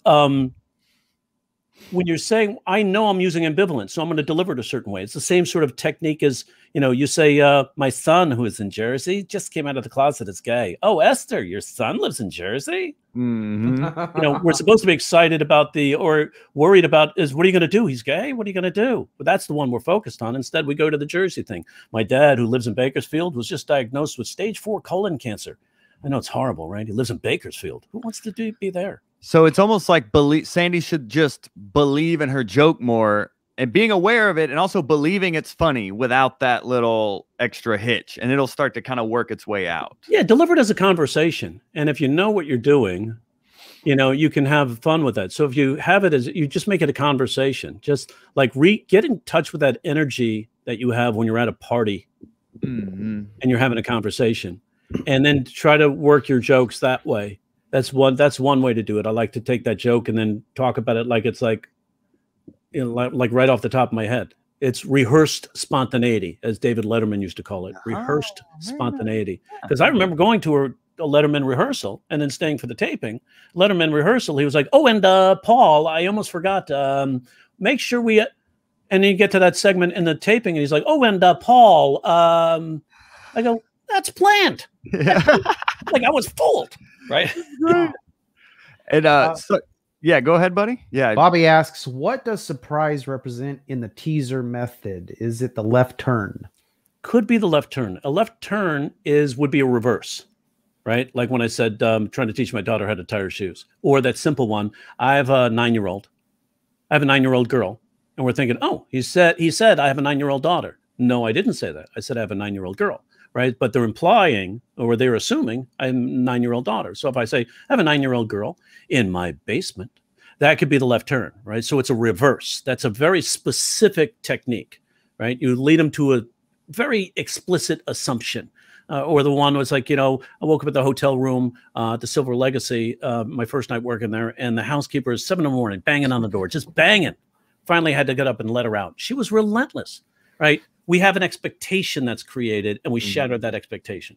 when you're saying, I know I'm using ambivalence, so I'm going to deliver it a certain way. It's the same sort of technique as, you say, my son who is in Jersey just came out of the closet as gay. Oh, Esther, your son lives in Jersey? Mm-hmm. We're supposed to be excited about or worried about what are you going to do? He's gay. What are you going to do? But that's the one we're focused on. Instead, we go to the Jersey thing. My dad, who lives in Bakersfield, was just diagnosed with stage 4 colon cancer. I know it's horrible, right? He lives in Bakersfield. Who wants to be there? So it's almost like Sandy should just believe in her joke more and being aware of it and also believing it's funny without that little extra hitch, and it'll start to kind of work its way out. Yeah, deliver it as a conversation. And if you know what you're doing, you can have fun with that. So if you have it as, you just make it a conversation, just like get in touch with that energy that you have when you're at a party and you're having a conversation, and then try to work your jokes that way. That's one way to do it. I like to take that joke and then talk about it like it's like, like right off the top of my head. It's rehearsed spontaneity, as David Letterman used to call it. Rehearsed spontaneity. Because I remember going to a Letterman rehearsal and then staying for the taping. Letterman rehearsal, he was like, oh, and Paul, I almost forgot. Make sure we... And then you get to that segment in the taping, and he's like, oh, and Paul, I go, that's planned. Like I was fooled, right? And so, yeah, go ahead, buddy. Yeah. Bobby asks, what does surprise represent in the teaser method? Is it the left turn? Could be the left turn. A left turn would be a reverse, right? Like when I said, trying to teach my daughter how to tie her shoes, or that simple one. I have a 9-year-old. I have a 9-year-old girl, and we're thinking, oh, he said I have a 9-year-old daughter. No, I didn't say that. I said I have a 9-year-old girl. Right. But they're implying, or they're assuming, I'm a 9-year-old daughter. So if I say I have a 9-year-old girl in my basement, that could be the left turn. Right. So it's a reverse. That's a very specific technique. Right. You lead them to a very explicit assumption. Or the one was like, I woke up at the hotel room, the Silver Legacy, my first night working there, and the housekeeper is 7 a.m, banging on the door, just banging. Finally had to get up and let her out. She was relentless. Right. We have an expectation that's created, and we shatter that expectation.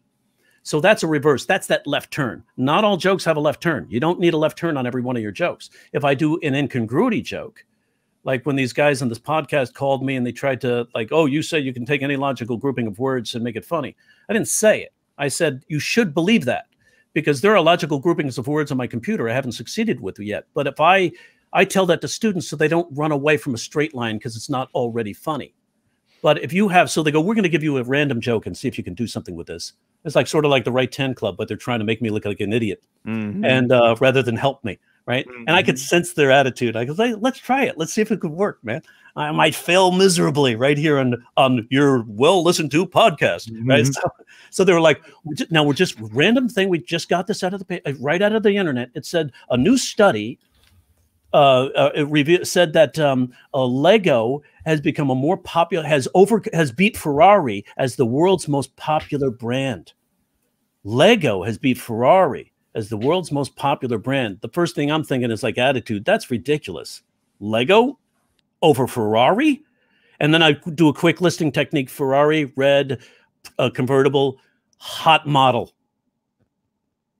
So that's a reverse. That's that left turn. Not all jokes have a left turn. You don't need a left turn on every one of your jokes. If I do an incongruity joke, like when these guys on this podcast called me and they tried to like, oh, you say you can take any logical grouping of words and make it funny. I didn't say it. I said, you should believe that, because there are logical groupings of words on my computer I haven't succeeded with yet. But if I tell that to students so they don't run away from a straight line because it's not already funny. But if you have, so they go, we're going to give you a random joke and see if you can do something with this. It's like sort of like the Right 10 Club, but they're trying to make me look like an idiot, and rather than help me, right? And I could sense their attitude. I go, hey, let's try it. Let's see if it could work, man. I might fail miserably right here on your well listened to podcast, right? So they were like, now we're just random thing. We just got this out of the right out of the internet. It said a new study said that Lego has become a more popular, has beat Ferrari as the world's most popular brand. Lego has beat Ferrari as the world's most popular brand. The first thing I'm thinking is like attitude. That's ridiculous. Lego over Ferrari? And then I do a quick listing technique. Ferrari, red, convertible, hot model.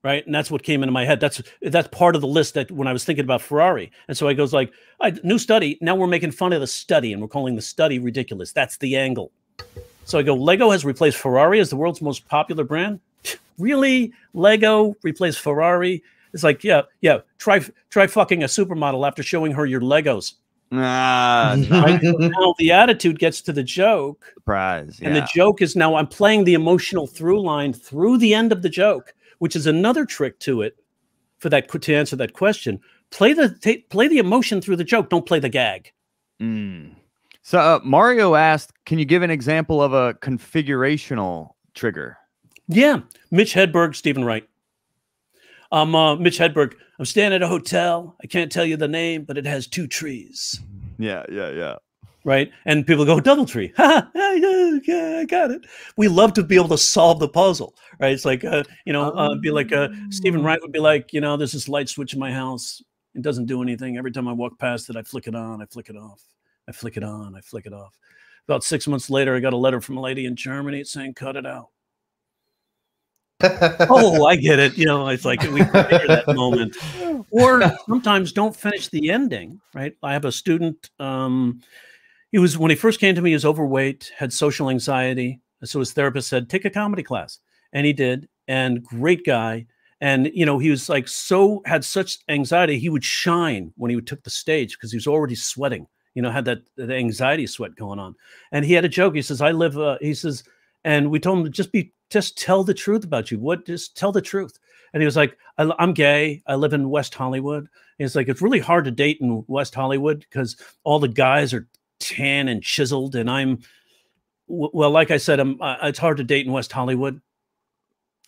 Right. And that's what came into my head. That's part of the list that when I was thinking about Ferrari. And so I goes like, new study. Now we're making fun of the study and we're calling the study ridiculous. That's the angle. So I go, Lego has replaced Ferrari as the world's most popular brand. Really? Lego replaced Ferrari? It's like, yeah. Try fucking a supermodel after showing her your Legos. Right? Now the attitude gets to the joke. Surprise. And the joke is now I'm playing the emotional through line through the end of the joke, which is another trick to it for that to answer that question. Play the emotion through the joke. Don't play the gag. So Mario asked, can you give an example of a configurational trigger? Yeah. Mitch Hedberg, Stephen Wright. Mitch Hedberg, I'm staying at a hotel. I can't tell you the name, but it has 2 trees. Yeah. Right? And people go, DoubleTree. I got it. We love to be able to solve the puzzle, right? It's like, be like, Stephen Wright would be like, there's this light switch in my house. It doesn't do anything. Every time I walk past it, I flick it on, I flick it off. I flick it on, I flick it off. About 6 months later, I got a letter from a lady in Germany saying, cut it out. Oh, I get it. It's like we figure that moment. Or sometimes don't finish the ending, right? I have a student, when he first came to me, he was overweight, had social anxiety. So his therapist said, take a comedy class. And he did. And great guy. And, he was like, had such anxiety, he would shine when he took the stage because he was already sweating, had that anxiety sweat going on. And he had a joke. He says, and we told him just tell the truth about you. Just tell the truth. And he was like, I'm gay. I live in West Hollywood. And it's like, it's really hard to date in West Hollywood because all the guys are tan and chiseled. And like I said, it's hard to date in West Hollywood.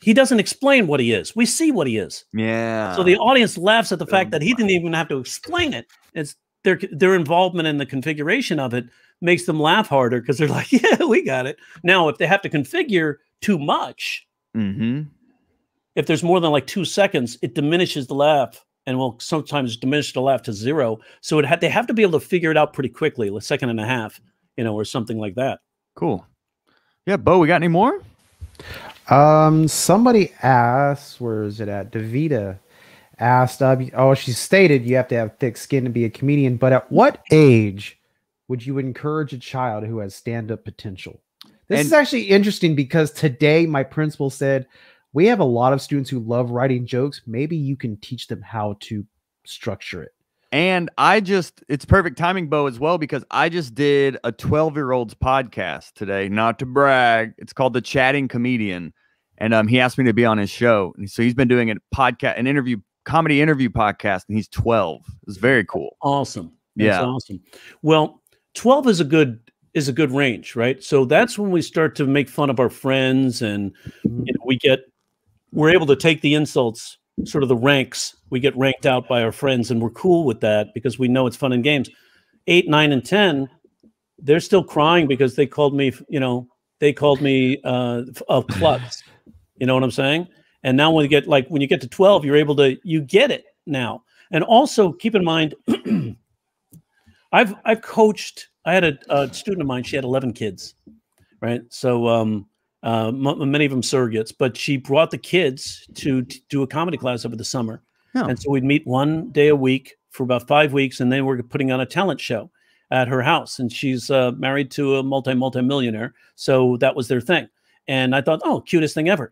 He doesn't explain what he is. We see what he is. Yeah. So the audience laughs at the fact that he didn't even have to explain it. It's their involvement in the configuration of it makes them laugh harder because they're like, yeah, we got it. Now, if they have to configure too much, if there's more than like 2 seconds, it diminishes the laugh and will sometimes diminish the laugh to 0. So they have to be able to figure it out pretty quickly, a second and a half, or something like that. Cool. Yeah, Bo, we got any more? Somebody asked, where is it at? Davita asked, she stated you have to have thick skin to be a comedian, but at what age would you encourage a child who has stand-up potential? This is actually interesting because today my principal said, we have a lot of students who love writing jokes. Maybe you can teach them how to structure it. And it's perfect timing, Bo, as well, because I just did a 12-year-old's podcast today, not to brag. It's called The Chatting Comedian. And he asked me to be on his show. And so he's been doing comedy interview podcast, and he's 12. It's very cool. Awesome. That's awesome. Well, 12 is a good range, right? So that's when we start to make fun of our friends, and we're able to take the insults, sort of the ranks. We get ranked out by our friends, and we're cool with that because we know it's fun and games. 8, 9, and 10, they're still crying because they called me a klutz. You know what I'm saying? And now when you get to 12, you get it now. And also keep in mind, I've coached. I had a student of mine. She had 11 kids, right? So many of them surrogates, but she brought the kids to do a comedy class over the summer. Oh. And so we'd meet 1 day a week for about 5 weeks, and then we're putting on a talent show at her house. And she's married to a multi-millionaire, so that was their thing. And I thought, oh, cutest thing ever.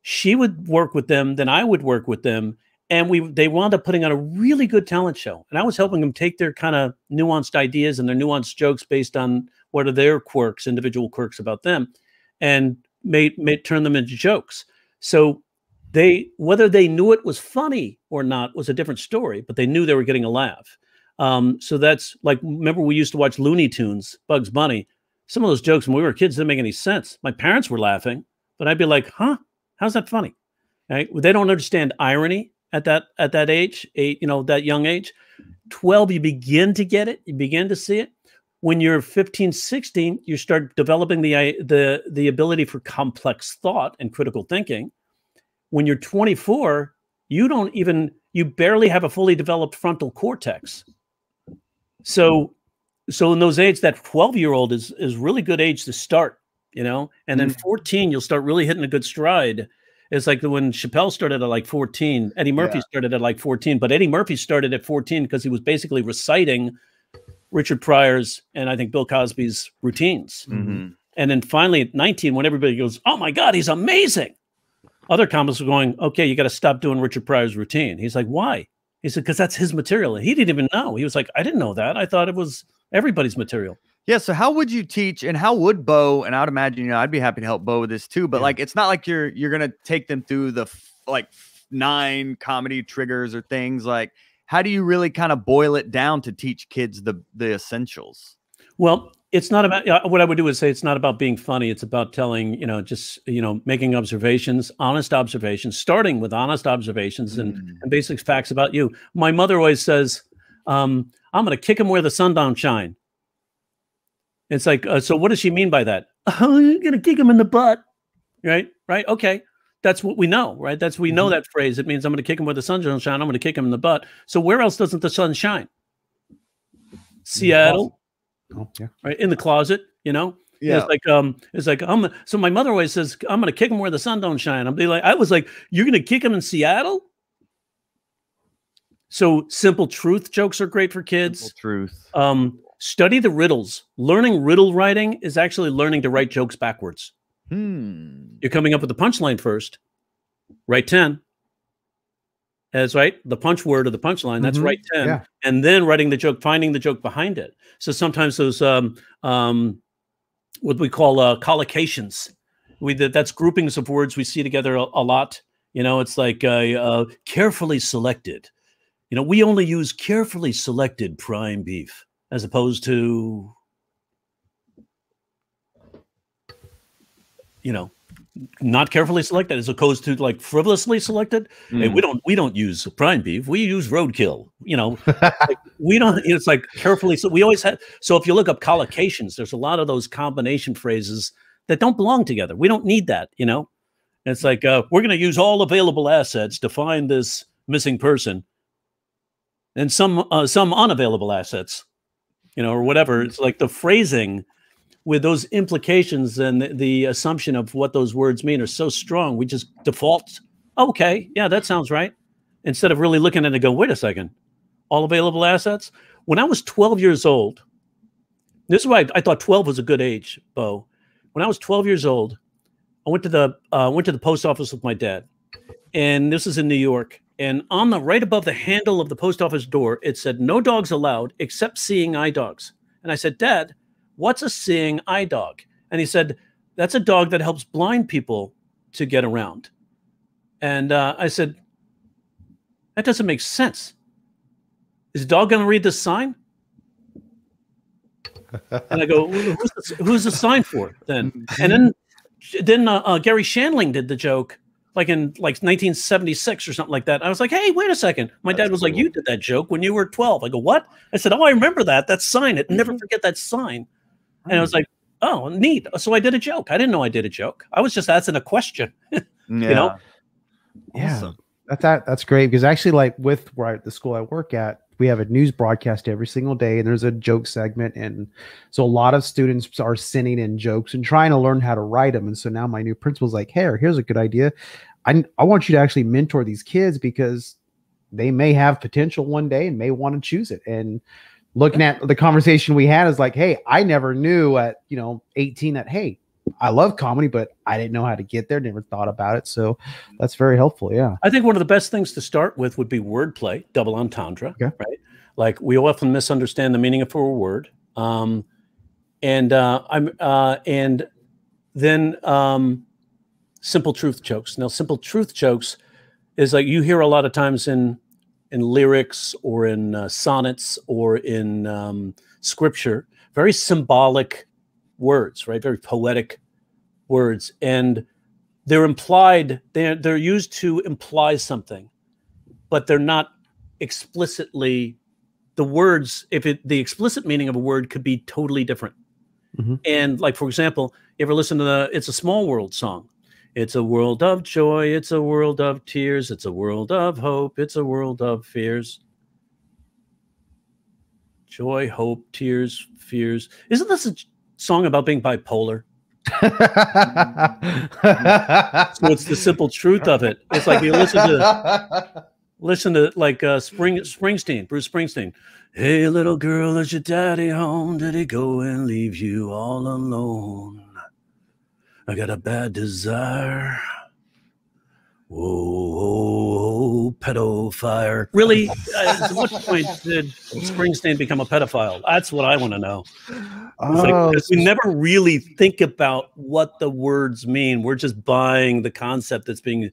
She would work with them, then I would work with them. And they wound up putting on a really good talent show. And I was helping them take their kind of nuanced ideas and their nuanced jokes based on what are their quirks, individual quirks about them, and turn them into jokes. So whether they knew it was funny or not was a different story, but they knew they were getting a laugh. So that's like, remember we used to watch Looney Tunes, Bugs Bunny. Some of those jokes when we were kids didn't make any sense. My parents were laughing, but I'd be like, huh? How's that funny? Right? They don't understand irony at that age, that young age. 12, you begin to get it. You begin to see it. When you're 15, 16, you start developing the ability for complex thought and critical thinking. When you're 24, you barely have a fully developed frontal cortex. So in those ages, that 12-year-old is really good age to start, and then 14, you'll start really hitting a good stride. It's like when Chappelle started at like 14, Eddie Murphy started at like 14, but Eddie Murphy started at 14 because he was basically reciting Richard Pryor's and I think Bill Cosby's routines. And then finally at 19, when everybody goes, oh my God, he's amazing. Other comics are going, okay, you got to stop doing Richard Pryor's routine. He's like, why? He said, because that's his material. And he didn't even know. He was like, I didn't know that. I thought it was everybody's material. Yeah. So how would you teach, and how would Bo, and I would imagine, I'd be happy to help Bo with this too, but like, it's not like you're going to take them through the 9 comedy triggers or things. Like, how do you really kind of boil it down to teach kids the essentials? Well, it's not about, what I would do is say, it's not about being funny. It's about telling, making observations, honest observations, starting with honest observations and basic facts about you. My mother always says, I'm going to kick him where the sun don't shine. It's like, so what does she mean by that? Oh, you're going to kick him in the butt. Right. Okay. That's what we know, right? We know that phrase. It means I'm going to kick him where the sun don't shine. I'm going to kick him in the butt. So where else doesn't the sun shine? Seattle. Oh, yeah. Right. In the closet, Yeah. It's like, so my mother always says, I'm going to kick him where the sun don't shine. I was like, you're going to kick him in Seattle? So simple truth jokes are great for kids. Simple truth. Study the riddles. Learning riddle writing is actually learning to write jokes backwards. You're coming up with the punchline first. Write 10. That's right. The punch word or the punchline. That's write 10. Yeah. And then writing the joke, finding the joke behind it. So sometimes those what we call collocations. That's groupings of words we see together a lot. It's like carefully selected. We only use carefully selected prime beef as opposed to, not carefully selected, as opposed to like frivolously selected. Hey, we don't use prime beef. We use roadkill. Like, we don't. It's like carefully. So we always have. So if you look up collocations, there's a lot of those combination phrases that don't belong together. We don't need that. It's like we're going to use all available assets to find this missing person, and some unavailable assets, or whatever. It's like the phrasing with those implications and the assumption of what those words mean are so strong, we just default, okay, yeah, that sounds right. Instead of really looking at it and go, wait a second, all available assets? When I was 12 years old, this is why I thought 12 was a good age, Bo. When I was 12 years old, I went to the post office with my dad. And this is in New York. And on the right above the handle of the post office door, it said, no dogs allowed except seeing eye dogs. And I said, Dad, what's a seeing eye dog? And he said, that's a dog that helps blind people to get around. And I said, that doesn't make sense. Is the dog going to read this sign? And I go, who's the sign for then? And then Gary Shandling did the joke like in 1976 or something like that. I was like, hey, wait a second. My dad was like, you did that joke when you were 12. I go, what? I said, oh, I remember that. That sign. Never forget that sign. And I was like, oh, neat. So I did a joke. I didn't know I did a joke. I was just asking a question. Yeah. Awesome. That's great, because actually, like with the school I work at, we have a news broadcast every single day, and there's a joke segment. And so a lot of students are sending in jokes and trying to learn how to write them. And so now my new principal's like, hey, here's a good idea. I want you to actually mentor these kids, because they may have potential one day and may want to choose it. And looking at the conversation we had is like, hey, I never knew at 18 that, hey, I love comedy, but I didn't know how to get there. Never thought about it. So that's very helpful. Yeah. I think one of the best things to start with would be wordplay, double entendre, right? Like we often misunderstand the meaning of a word. And then simple truth jokes. Now, simple truth jokes is like you hear a lot of times in lyrics or in sonnets or in scripture, very symbolic words, right? Very poetic words, and they're implied. They're used to imply something, but they're not explicitly the words. The explicit meaning of a word could be totally different. Mm-hmm. And like, for example, you ever listen to the "It's a Small World" song? It's a world of joy. It's a world of tears. It's a world of hope. It's a world of fears. Joy, hope, tears, fears. Isn't this a song about being bipolar? So it's the simple truth of it. It's like you listen to like Springsteen, Bruce Springsteen. Hey, little girl, is your daddy home? Did he go and leave you all alone? I got a bad desire. Whoa, pedophile. Really? At what point did Springsteen become a pedophile? That's what I want to know. Because we never really think about what the words mean. We're just buying the concept that's being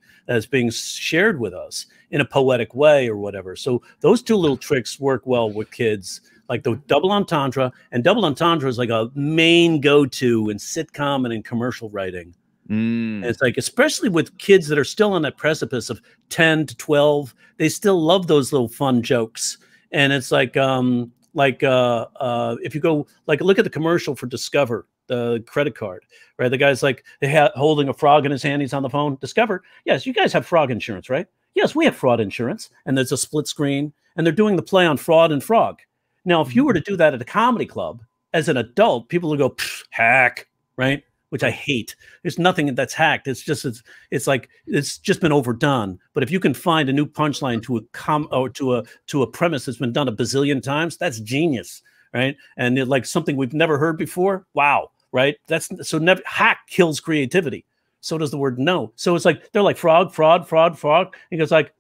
shared with us in a poetic way or whatever. So those two little tricks work well with kids, like the double entendre. And double entendre is like a main go-to in sitcom and in commercial writing. And it's like, especially with kids that are still on that precipice of 10 to 12, they still love those little fun jokes. And it's like if you go, like, look at the commercial for Discover, the credit card, right? The guy's like holding a frog in his hand. He's on the phone. Discover. Yes, you guys have frog insurance, right? Yes, we have fraud insurance. And there's a split screen and they're doing the play on fraud and frog. Now, if you were to do that at a comedy club as an adult, people would go, hack, right? Which I hate. There's nothing that's hacked. It's just been overdone. But if you can find a new punchline to a premise that's been done a bazillion times, that's genius, right? And like something we've never heard before. Wow, right? Hack kills creativity. So does the word no. So it's like they're like frog, fraud, fraud, frog. He goes like,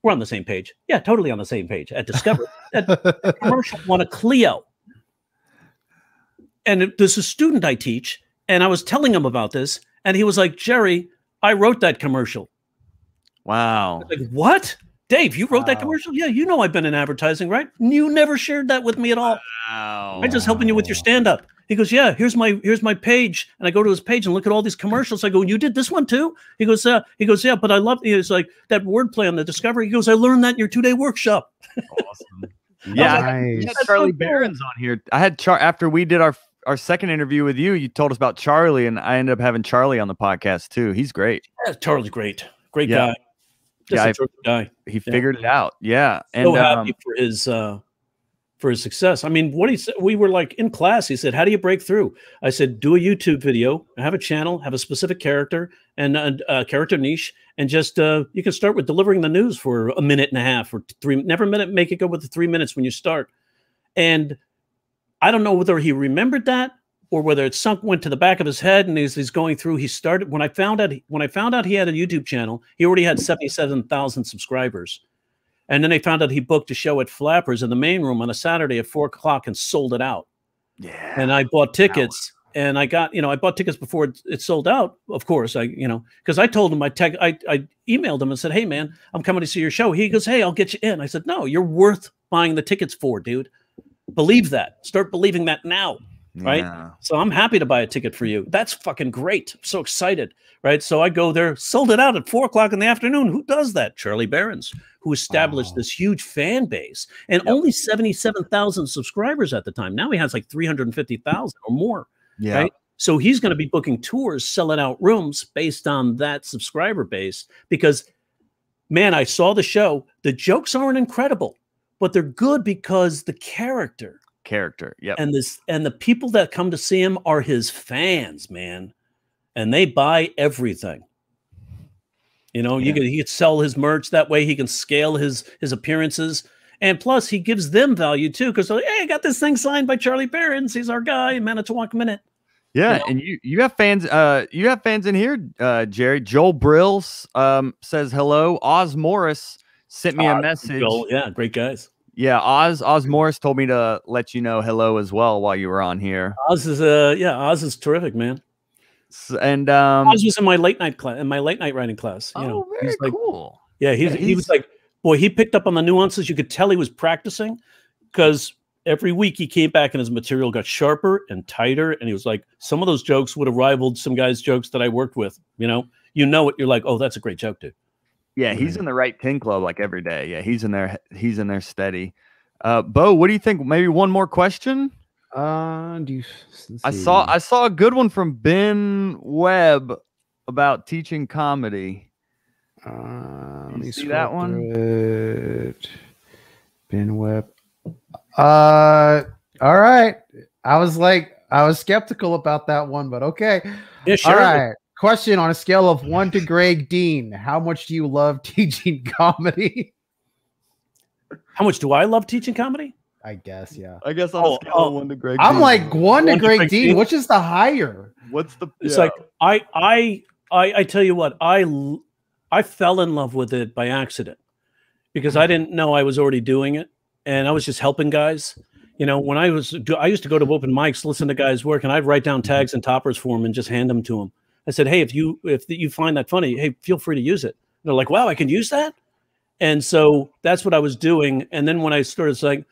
we're on the same page. Yeah, totally on the same page. At Discover, that commercial won a Clio. And there's a student I teach. And I was telling him about this, and he was like, Jerry, I wrote that commercial. Wow. Like, what? Dave, you wrote that commercial? Yeah, you know I've been in advertising, right? You never shared that with me at all. Wow. I'm just helping you with your stand-up. He goes, yeah, here's my page. And I go to his page and look at all these commercials. I go, you did this one too? He goes, yeah, but I love it. It's like that wordplay on the Discovery. He goes, I learned that in your 2-day workshop. Awesome. Yeah, nice. I had Charlie Barron's on here. I had after we did our second interview with you, you told us about Charlie, and I ended up having Charlie on the podcast too. He's great. Yeah, Charlie's great. Great guy. Just a terrific guy. He figured it out. Yeah. So happy for his success. I mean, what he said, we were like in class, he said, how do you break through? I said, do a YouTube video, have a channel, have a specific character and a character niche, and just you can start with delivering the news for a minute and a half or 3. Never make it go with the 3 minutes when you start. And I don't know whether he remembered that or whether it went to the back of his head, and he's going through. He started when I found out he had a YouTube channel. He already had 77,000 subscribers, and then they found out he booked a show at Flappers in the main room on a Saturday at 4 o'clock and sold it out. Yeah, and I bought tickets, and I bought tickets before it sold out. Of course, because I told him I emailed him and said, hey man, I'm coming to see your show. He goes, hey, I'll get you in. I said, no, you're worth buying the tickets for, dude. Believe that. Start believing that now, right? Yeah. So I'm happy to buy a ticket for you. That's fucking great. I'm so excited, right? So I go there, sold it out at 4 o'clock in the afternoon. Who does that? Charlie Barron's, who established this huge fan base and only 77,000 subscribers at the time. Now he has like 350,000 or more, right? So he's going to be booking tours, selling out rooms based on that subscriber base because, man, I saw the show. The jokes aren't incredible, but they're good because the character, yep. And the people that come to see him are his fans, man, and they buy everything. He could sell his merch that way. He can scale his appearances, and plus he gives them value too because like, hey, I got this thing signed by Charlie Barron's. He's our guy, Manitowoc Minute. Yeah, and you have fans. You have fans in here, Jerry. Joel Brills says hello. Oz Morris sent me a message. Yeah, great guys. Yeah, Oz Morris told me to let you know hello as well while you were on here. Oz is terrific, man. And I was in my late night class, in my late night writing class. You know, very like, cool. Yeah, he was like, boy, he picked up on the nuances. You could tell he was practicing because every week he came back and his material got sharper and tighter. And he was like, some of those jokes would have rivaled some guys' jokes that I worked with. You know it. You're like, oh, that's a great joke, dude. Yeah, he's in the right 10 club like every day. Yeah, he's in there. He's in there steady. Bo, what do you think? Maybe one more question. I saw a good one from Ben Webb about teaching comedy. Let me see that one. Ben Webb. All right. I was skeptical about that one, but okay. Yeah, sure. All right. Question: on a scale of 1 to Greg Dean, how much do you love teaching comedy? How much do I love teaching comedy? I guess, yeah. I guess on a scale of 1 to Greg I'm Dean. like 1 to Greg Dean. Which is the higher? What's the? It's like I tell you what, I fell in love with it by accident because I didn't know I was already doing it, and I was just helping guys. You know, when I used to go to open mics, listen to guys work, and I'd write down tags and toppers for them and just hand them to them. I said, hey, if you find that funny, hey, feel free to use it. And they're like, wow, I can use that. And so that's what I was doing. And then when I started saying,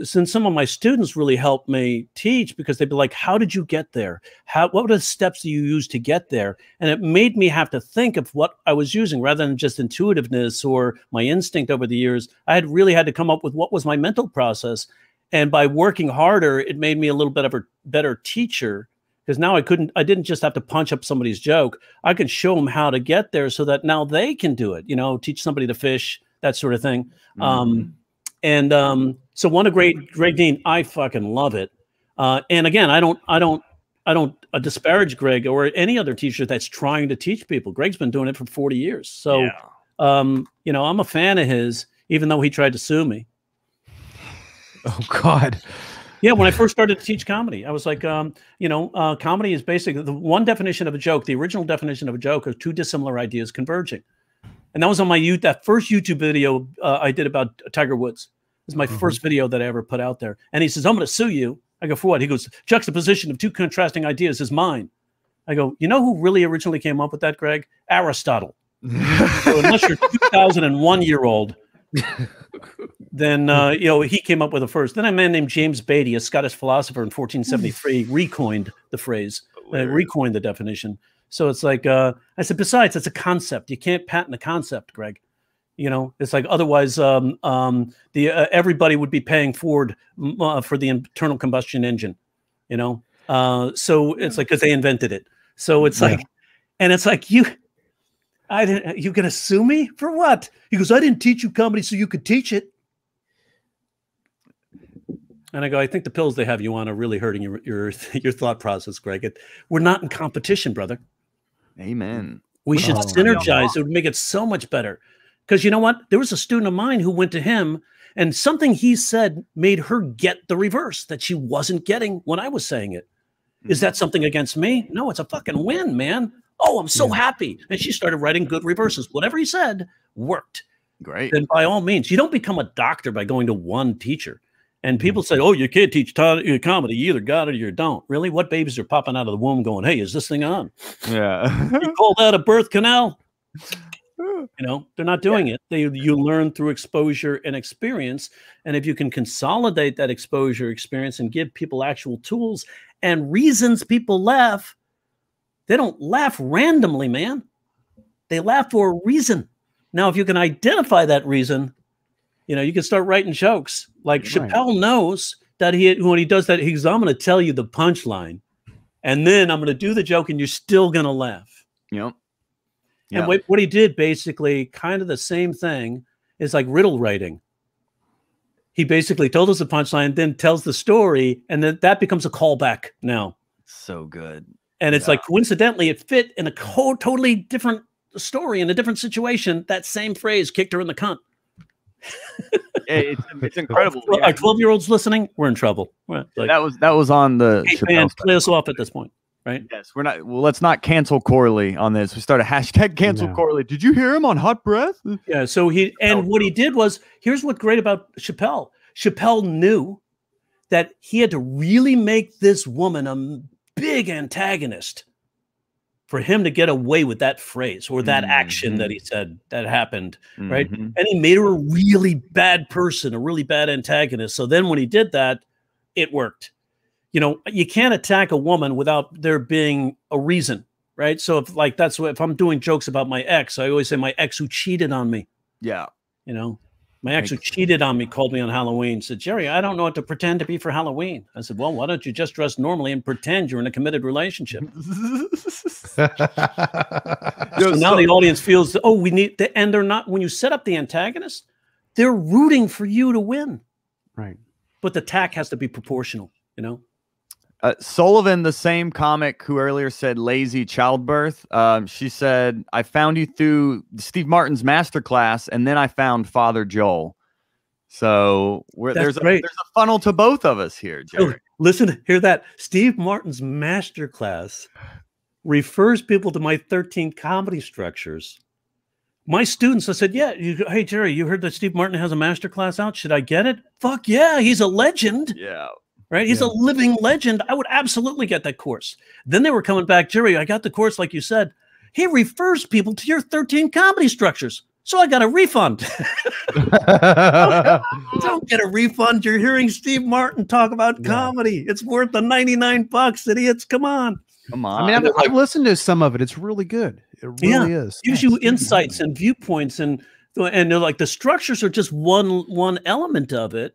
since some of my students really helped me teach, because they'd be like, how did you get there? What were the steps that you used to get there? And it made me have to think of what I was using rather than just intuitiveness or my instinct over the years. I had really had to come up with what was my mental process. And by working harder, it made me a little bit of a better teacher, because now I didn't just have to punch up somebody's joke. I could show them how to get there so that now they can do it, teach somebody to fish, that sort of thing. So one of Greg Dean, I fucking love it. And again, I don't disparage Greg or any other teacher that's trying to teach people. Greg's been doing it for 40 years. So, I'm a fan of his, even though he tried to sue me. Oh God. Yeah, when I first started to teach comedy, I was like, comedy is basically the one definition of a joke. The original definition of a joke are two dissimilar ideas converging. And that was on that first YouTube video I did about Tiger Woods. It was my first video that I ever put out there. And he says, I'm going to sue you. I go, for what? He goes, juxtaposition of two contrasting ideas is mine. I go, you know who really originally came up with that, Greg? Aristotle. So unless you're 2001-year-old, then he came up with it first. Then a man named James Beatty, a Scottish philosopher in 1473, recoined the phrase, recoined the definition. So it's like I said. Besides, it's a concept. You can't patent a concept, Greg. It's like otherwise, everybody would be paying Ford for the internal combustion engine. So it's like because they invented it. So it's like, and it's like you gonna sue me for what? He goes, I didn't teach you comedy so you could teach it. And I go, I think the pills they have you on are really hurting your thought process, Greg. We're not in competition, brother. Amen. We should synergize. It would make it so much better. Because you know what? There was a student of mine who went to him, and something he said made her get the reverse that she wasn't getting when I was saying it. Is that something against me? No, it's a fucking win, man. Oh, I'm so happy. And she started writing good reverses. Whatever he said worked. Great. Then by all means, you don't become a doctor by going to one teacher. And people say, oh, you can't teach comedy. You either got it or you don't. Really? What babies are popping out of the womb going, hey, is this thing on? Yeah. You call that a birth canal? They're not doing it. You learn through exposure and experience. And if you can consolidate that exposure experience and give people actual tools and reasons people laugh, they don't laugh randomly, man. They laugh for a reason. Now, if you can identify that reason, you can start writing jokes. Like Chappelle knows that when he does that, he goes, I'm going to tell you the punchline, and then I'm going to do the joke, and you're still going to laugh. Yep. And what he did, basically, kind of the same thing, is like riddle writing. He basically told us the punchline, then tells the story, and then that becomes a callback now. So good. And it's like, coincidentally, it fit in a totally different story, in a different situation. That same phrase kicked her in the cunt. It's incredible. Are 12-year-olds listening? We're in trouble. Like, that was on the man, play us off at this point, right? Yes, we're not. Well, let's not cancel Corley on this. We start a hashtag cancel Corley. Did you hear him on Hot Breath? Yeah. So what he did was, here's what's great about Chappelle. Chappelle knew that he had to really make this woman a big antagonist for him to get away with that phrase or that action that he said that happened, right? And he made her a really bad person, a really bad antagonist. So then when he did that, it worked. You know, you can't attack a woman without there being a reason, right? So if like that's what if I'm doing jokes about my ex, I always say my ex who cheated on me. Yeah. You know, my ex who cheated on me called me on Halloween, said, Jerry, I don't know what to pretend to be for Halloween. I said, well, why don't you just dress normally and pretend you're in a committed relationship? So now the audience feels, oh, we need to, and they're not, when you set up the antagonist, they're rooting for you to win. Right. But the attack has to be proportional, you know? Sullivan, the same comic who earlier said lazy childbirth, she said, I found you through Steve Martin's masterclass, and then I found Father Joel. So there's a funnel to both of us here, Jerry. Oh, listen, hear that. Steve Martin's masterclass refers people to my 13 comedy structures. My students, I said, yeah, hey, Jerry, you heard that Steve Martin has a masterclass out? Should I get it? Fuck yeah, he's a legend. Yeah. Right? He's a living legend. I would absolutely get that course. Then they were coming back, Jerry, I got the course like you said. He refers people to your 13 comedy structures. So I got a refund. Don't get a refund. You're hearing Steve Martin talk about comedy. It's worth the 99 bucks, idiots. Come on. Come on. I mean, I've listened to some of it. It's really good. It really is. Gives you insights and viewpoints, and they're like the structures are just one element of it.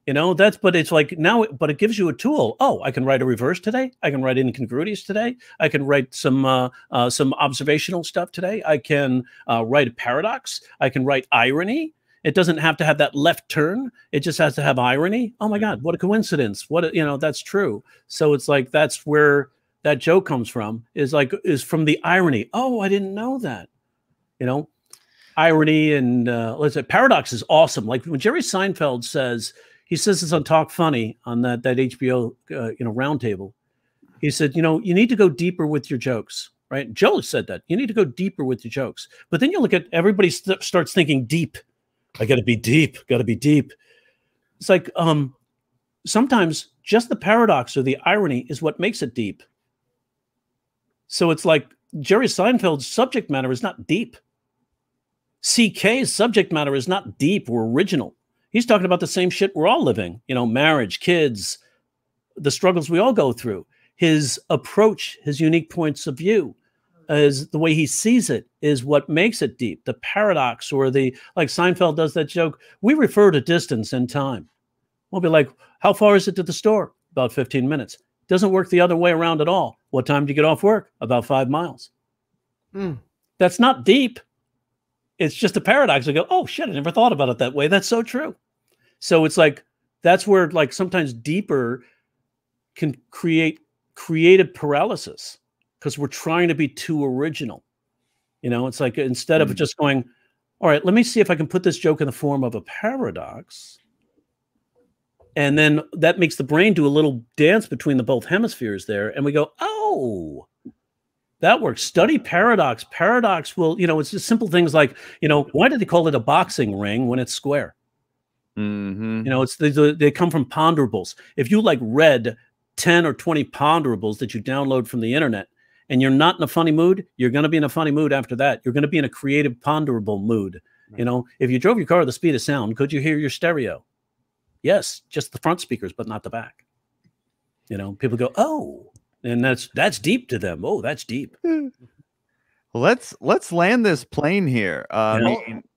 You know, but it's like now, but it gives you a tool. Oh, I can write a reverse today. I can write incongruities today. I can write some observational stuff today. I can write a paradox. I can write irony. It doesn't have to have that left turn. It just has to have irony. Oh my God, what a coincidence. That's true. So it's like, that's where that joke comes from, is from the irony. Oh, I didn't know that, irony. And let's say paradox is awesome. Like when Jerry Seinfeld says this on Talk Funny on that HBO, roundtable. He said, you need to go deeper with your jokes, right? Joe said that you need to go deeper with your jokes, but then you look at everybody starts thinking deep. I got to be deep. Got to be deep. It's like, sometimes just the paradox or the irony is what makes it deep. So it's like Jerry Seinfeld's subject matter is not deep. CK's subject matter is not deep or original. He's talking about the same shit we're all living, marriage, kids, the struggles we all go through. His approach, his unique points of view, is the way he sees it is what makes it deep. The paradox or like Seinfeld does that joke, we refer to distance and time. We'll be like, how far is it to the store? About 15 minutes. Doesn't work the other way around at all. What time do you get off work? About 5 miles. That's not deep. It's just a paradox. I go, oh shit, I never thought about it that way. That's so true. So it's like, that's where like sometimes deeper can create creative paralysis because we're trying to be too original. It's like, instead of just going, all right, let me see if I can put this joke in the form of a paradox. And then that makes the brain do a little dance between the both hemispheres there. And we go, oh, that works. Study paradox. Paradox will, it's just simple things like, why did they call it a boxing ring when it's square? They come from ponderables. If you read 10 or 20 ponderables that you download from the internet and you're not in a funny mood, you're going to be in a funny mood after that. You're going to be in a creative ponderable mood. Right. If you drove your car at the speed of sound, could you hear your stereo? Yes, just the front speakers, but not the back. People go, oh, and that's deep to them. Oh, that's deep. Let's land this plane here.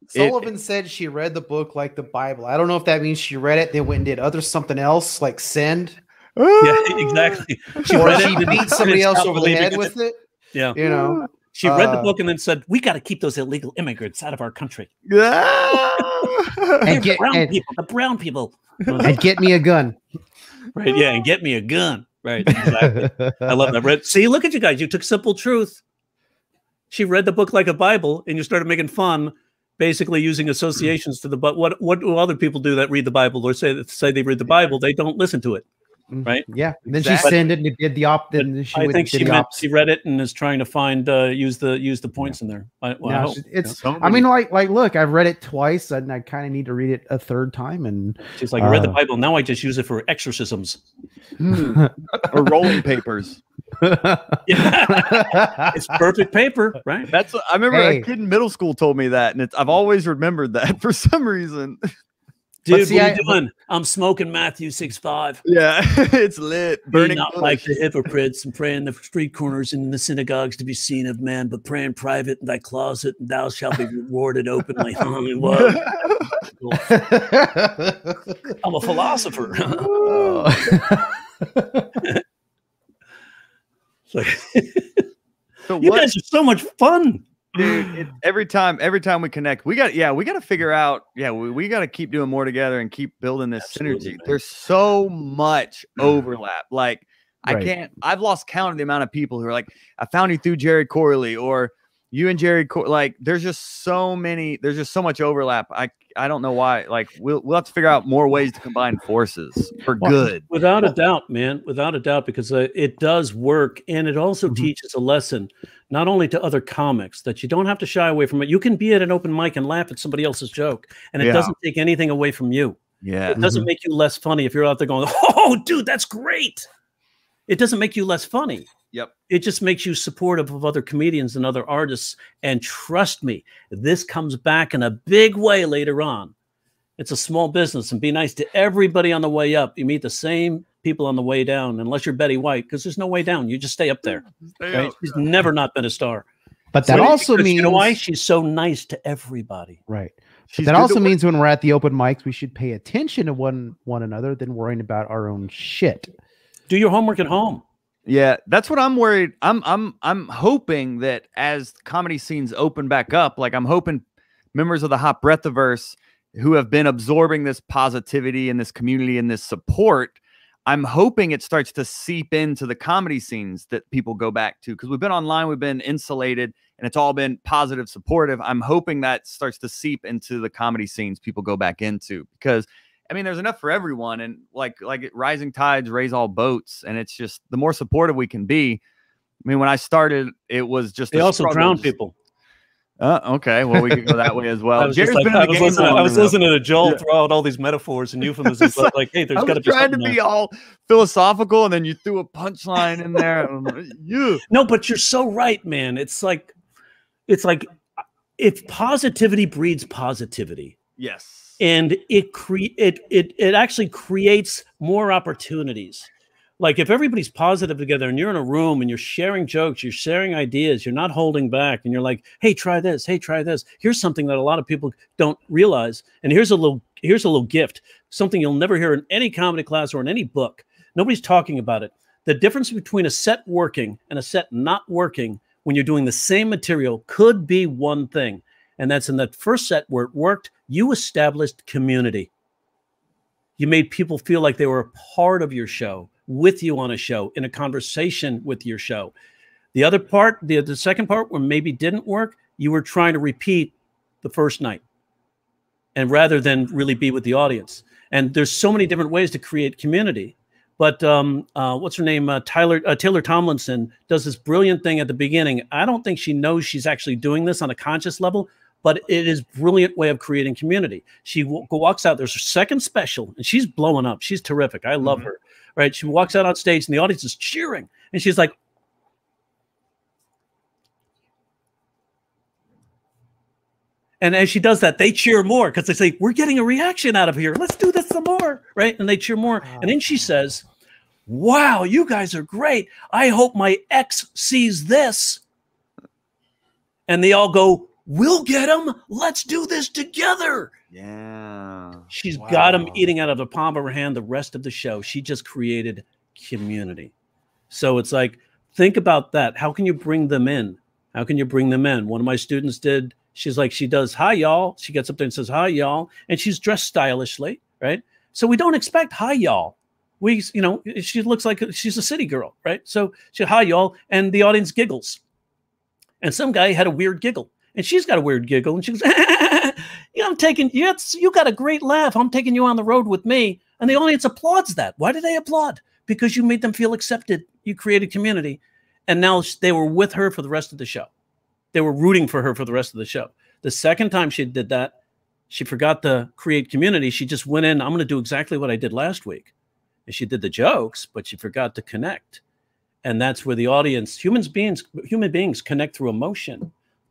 Sullivan said she read the book like the Bible. I don't know if that means she read it, then went and did something else like send. Yeah, exactly. She beat somebody else over the head with it. Yeah, she read the book and then said, "We got to keep those illegal immigrants out of our country." And the brown people, and get me a gun. Right? Yeah, and get me a gun. Right? Exactly. I love that. See, look at you guys. You took simple truth. She read the book like a Bible, and you started making fun, basically using associations to the. But what do other people do that read the Bible or say they read the Bible? They don't listen to it. Right. Yeah. And then she sent it and did the op. Then I think she read it and is trying to find use the points in there. I mean, look, I've read it twice and I kind of need to read it a third time. And she's like, I read the Bible. Now I just use it for exorcisms or rolling papers. Yeah. It's perfect paper, right? That's I remember a kid in middle school told me that, and I've always remembered that for some reason. Dude, what are you doing? I'm smoking Matthew 6:5. Yeah, it's lit. Burning not bush. Like the hypocrites and pray in the street corners and in the synagogues to be seen of man, but pray in private in thy closet, and thou shalt be rewarded openly. I'm a philosopher. You guys are so much fun. Dude, every time we connect, we got to figure out, we got to keep doing more together and keep building this synergy. Man. There's so much overlap. Like I've lost count of the amount of people who are like, I found you through Jerry Corley, or you and Jerry like there's just so much overlap. I don't know why. Like we'll have to figure out more ways to combine forces for good. Without a doubt, man. Without a doubt, because it does work, and it also teaches a lesson not only to other comics that you don't have to shy away from it. You can be at an open mic and laugh at somebody else's joke, and it doesn't take anything away from you. Yeah, it doesn't make you less funny if you're out there going, "Oh, dude, that's great." It doesn't make you less funny. Yep. It just makes you supportive of other comedians and other artists. And trust me, this comes back in a big way later on. It's a small business, and be nice to everybody on the way up. You meet the same people on the way down, unless you're Betty White, because there's no way down. You just stay up there. Right? She's never not been a star. But that also means, you know why? She's so nice to everybody. Right. That also means when we're at the open mics, we should pay attention to one another than worrying about our own shit. Do your homework at home. Yeah, that's what I'm worried. I'm hoping that as comedy scenes open back up, like I'm hoping members of the Hot Breathiverse who have been absorbing this positivity and this community and this support, I'm hoping it starts to seep into the comedy scenes that people go back to, because we've been online, we've been insulated, and it's all been positive, supportive. I'm hoping that starts to seep into the comedy scenes people go back into, because I mean, there's enough for everyone, and like rising tides raise all boats, and it's just the more supportive we can be. I mean, when I started, it was just they also drown people. Okay, well, we could go that way as well. I was listening to Joel throw out all these metaphors and euphemisms, like, hey, there's got to be trying to be all philosophical, and then you threw a punchline in there. No, but you're so right, man. It's like if positivity breeds positivity. Yes. And it actually creates more opportunities. Like if everybody's positive together and you're in a room and you're sharing jokes, you're sharing ideas, you're not holding back, and you're like, hey, try this. Hey, try this. Here's something that a lot of people don't realize. And here's a little gift, something you'll never hear in any comedy class or in any book. Nobody's talking about it. The difference between a set working and a set not working when you're doing the same material could be one thing. And that's in that first set where it worked, you established community. You made people feel like they were a part of your show, with you on a show, in a conversation with your show. The other part, the second part where maybe didn't work, you were trying to repeat the first night, and rather than really be with the audience. And there's so many different ways to create community. But what's her name? Taylor Tomlinson does this brilliant thing at the beginning. I don't think she knows she's actually doing this on a conscious level, but it is a brilliant way of creating community. She walks out. There's her second special, and she's blowing up. She's terrific. I love her. Right? She walks out on stage, and the audience is cheering, and she's like, and as she does that, they cheer more because they say, we're getting a reaction out of here. Let's do this some more, right? And they cheer more. And then she says, wow, you guys are great. I hope my ex sees this. And they all go, we'll get him. Let's do this together. Yeah. She's got him eating out of the palm of her hand the rest of the show. She just created community. So it's like, think about that. How can you bring them in? How can you bring them in? One of my students did. She's like, she does, hi, y'all. She gets up there and says, hi, y'all. And she's dressed stylishly, right? So we don't expect hi, y'all. She looks like she's a city girl, right? So she, hi, y'all. And the audience giggles. And some guy had a weird giggle. And she's got a weird giggle. And she goes, I'm taking you. You got a great laugh. I'm taking you on the road with me. And the audience applauds that. Why do they applaud? Because you made them feel accepted. You created community. And now they were with her for the rest of the show. They were rooting for her for the rest of the show. The second time she did that, she forgot to create community. She just went in, I'm going to do exactly what I did last week. And she did the jokes, but she forgot to connect. And that's where the audience, human beings connect through emotion.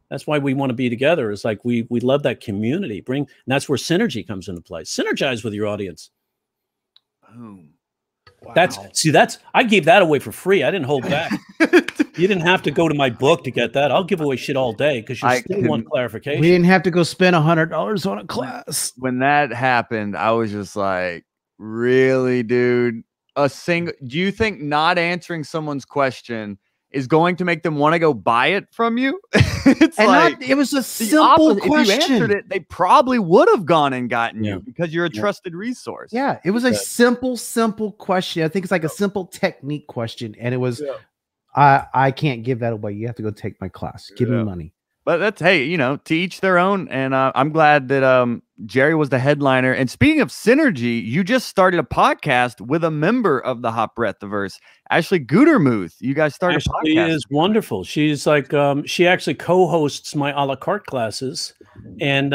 That's why we want to be together. It's like we love that community. And that's where synergy comes into play. Synergize with your audience. Boom. Wow. I gave that away for free. I didn't hold back. You didn't have to go to my book to get that. I'll give away shit all day because you still want clarification. We didn't have to go spend $100 on a class. When that happened, I was just like, really, dude? Do you think not answering someone's question is going to make them want to go buy it from you? It was a simple question. If you answered it, they probably would have gone and gotten you because you're a trusted resource. Yeah, it was a simple question. I think it's like a simple technique question. And it was, I can't give that away. You have to go take my class. Give me money. But that's, hey, to each their own. And I'm glad that Jerry was the headliner. And speaking of synergy, you just started a podcast with a member of the Hot Breathiverse, Ashley Gutermuth. You guys started a podcast. She is wonderful. She's like, she actually co-hosts my a la carte classes. And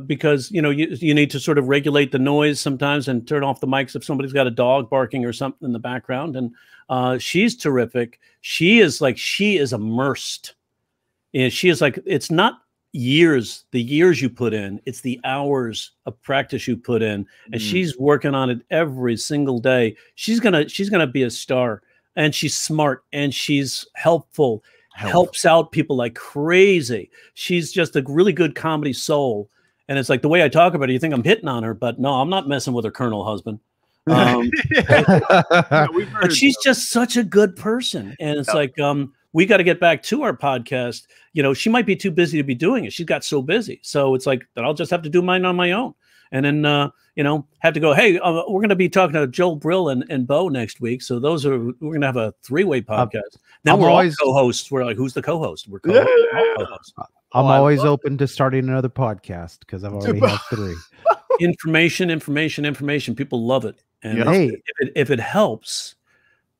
because, you need to sort of regulate the noise sometimes and turn off the mics if somebody's got a dog barking or something in the background. And she's terrific. She is immersed. And she is like, it's not the years you put in, it's the hours of practice you put in. And she's working on it every single day. She's gonna be a star. And she's smart and she's helpful, helps out people like crazy. She's just a really good comedy soul. And it's like the way I talk about her, you think I'm hitting on her, but no, I'm not messing with her colonel husband. But she's just such a good person. And it's like, we got to get back to our podcast. She might be too busy to be doing it. She got so busy. So it's like, then I'll just have to do mine on my own. And then, have to go, hey, we're going to be talking to Joel Brill and Bo next week. So we're going to have a 3-way podcast. Now we're always co-hosts. We're like, who's the co-host? We're co-hosts. I'm always open to starting another podcast because I've already had 3. Information. People love it. And if it helps,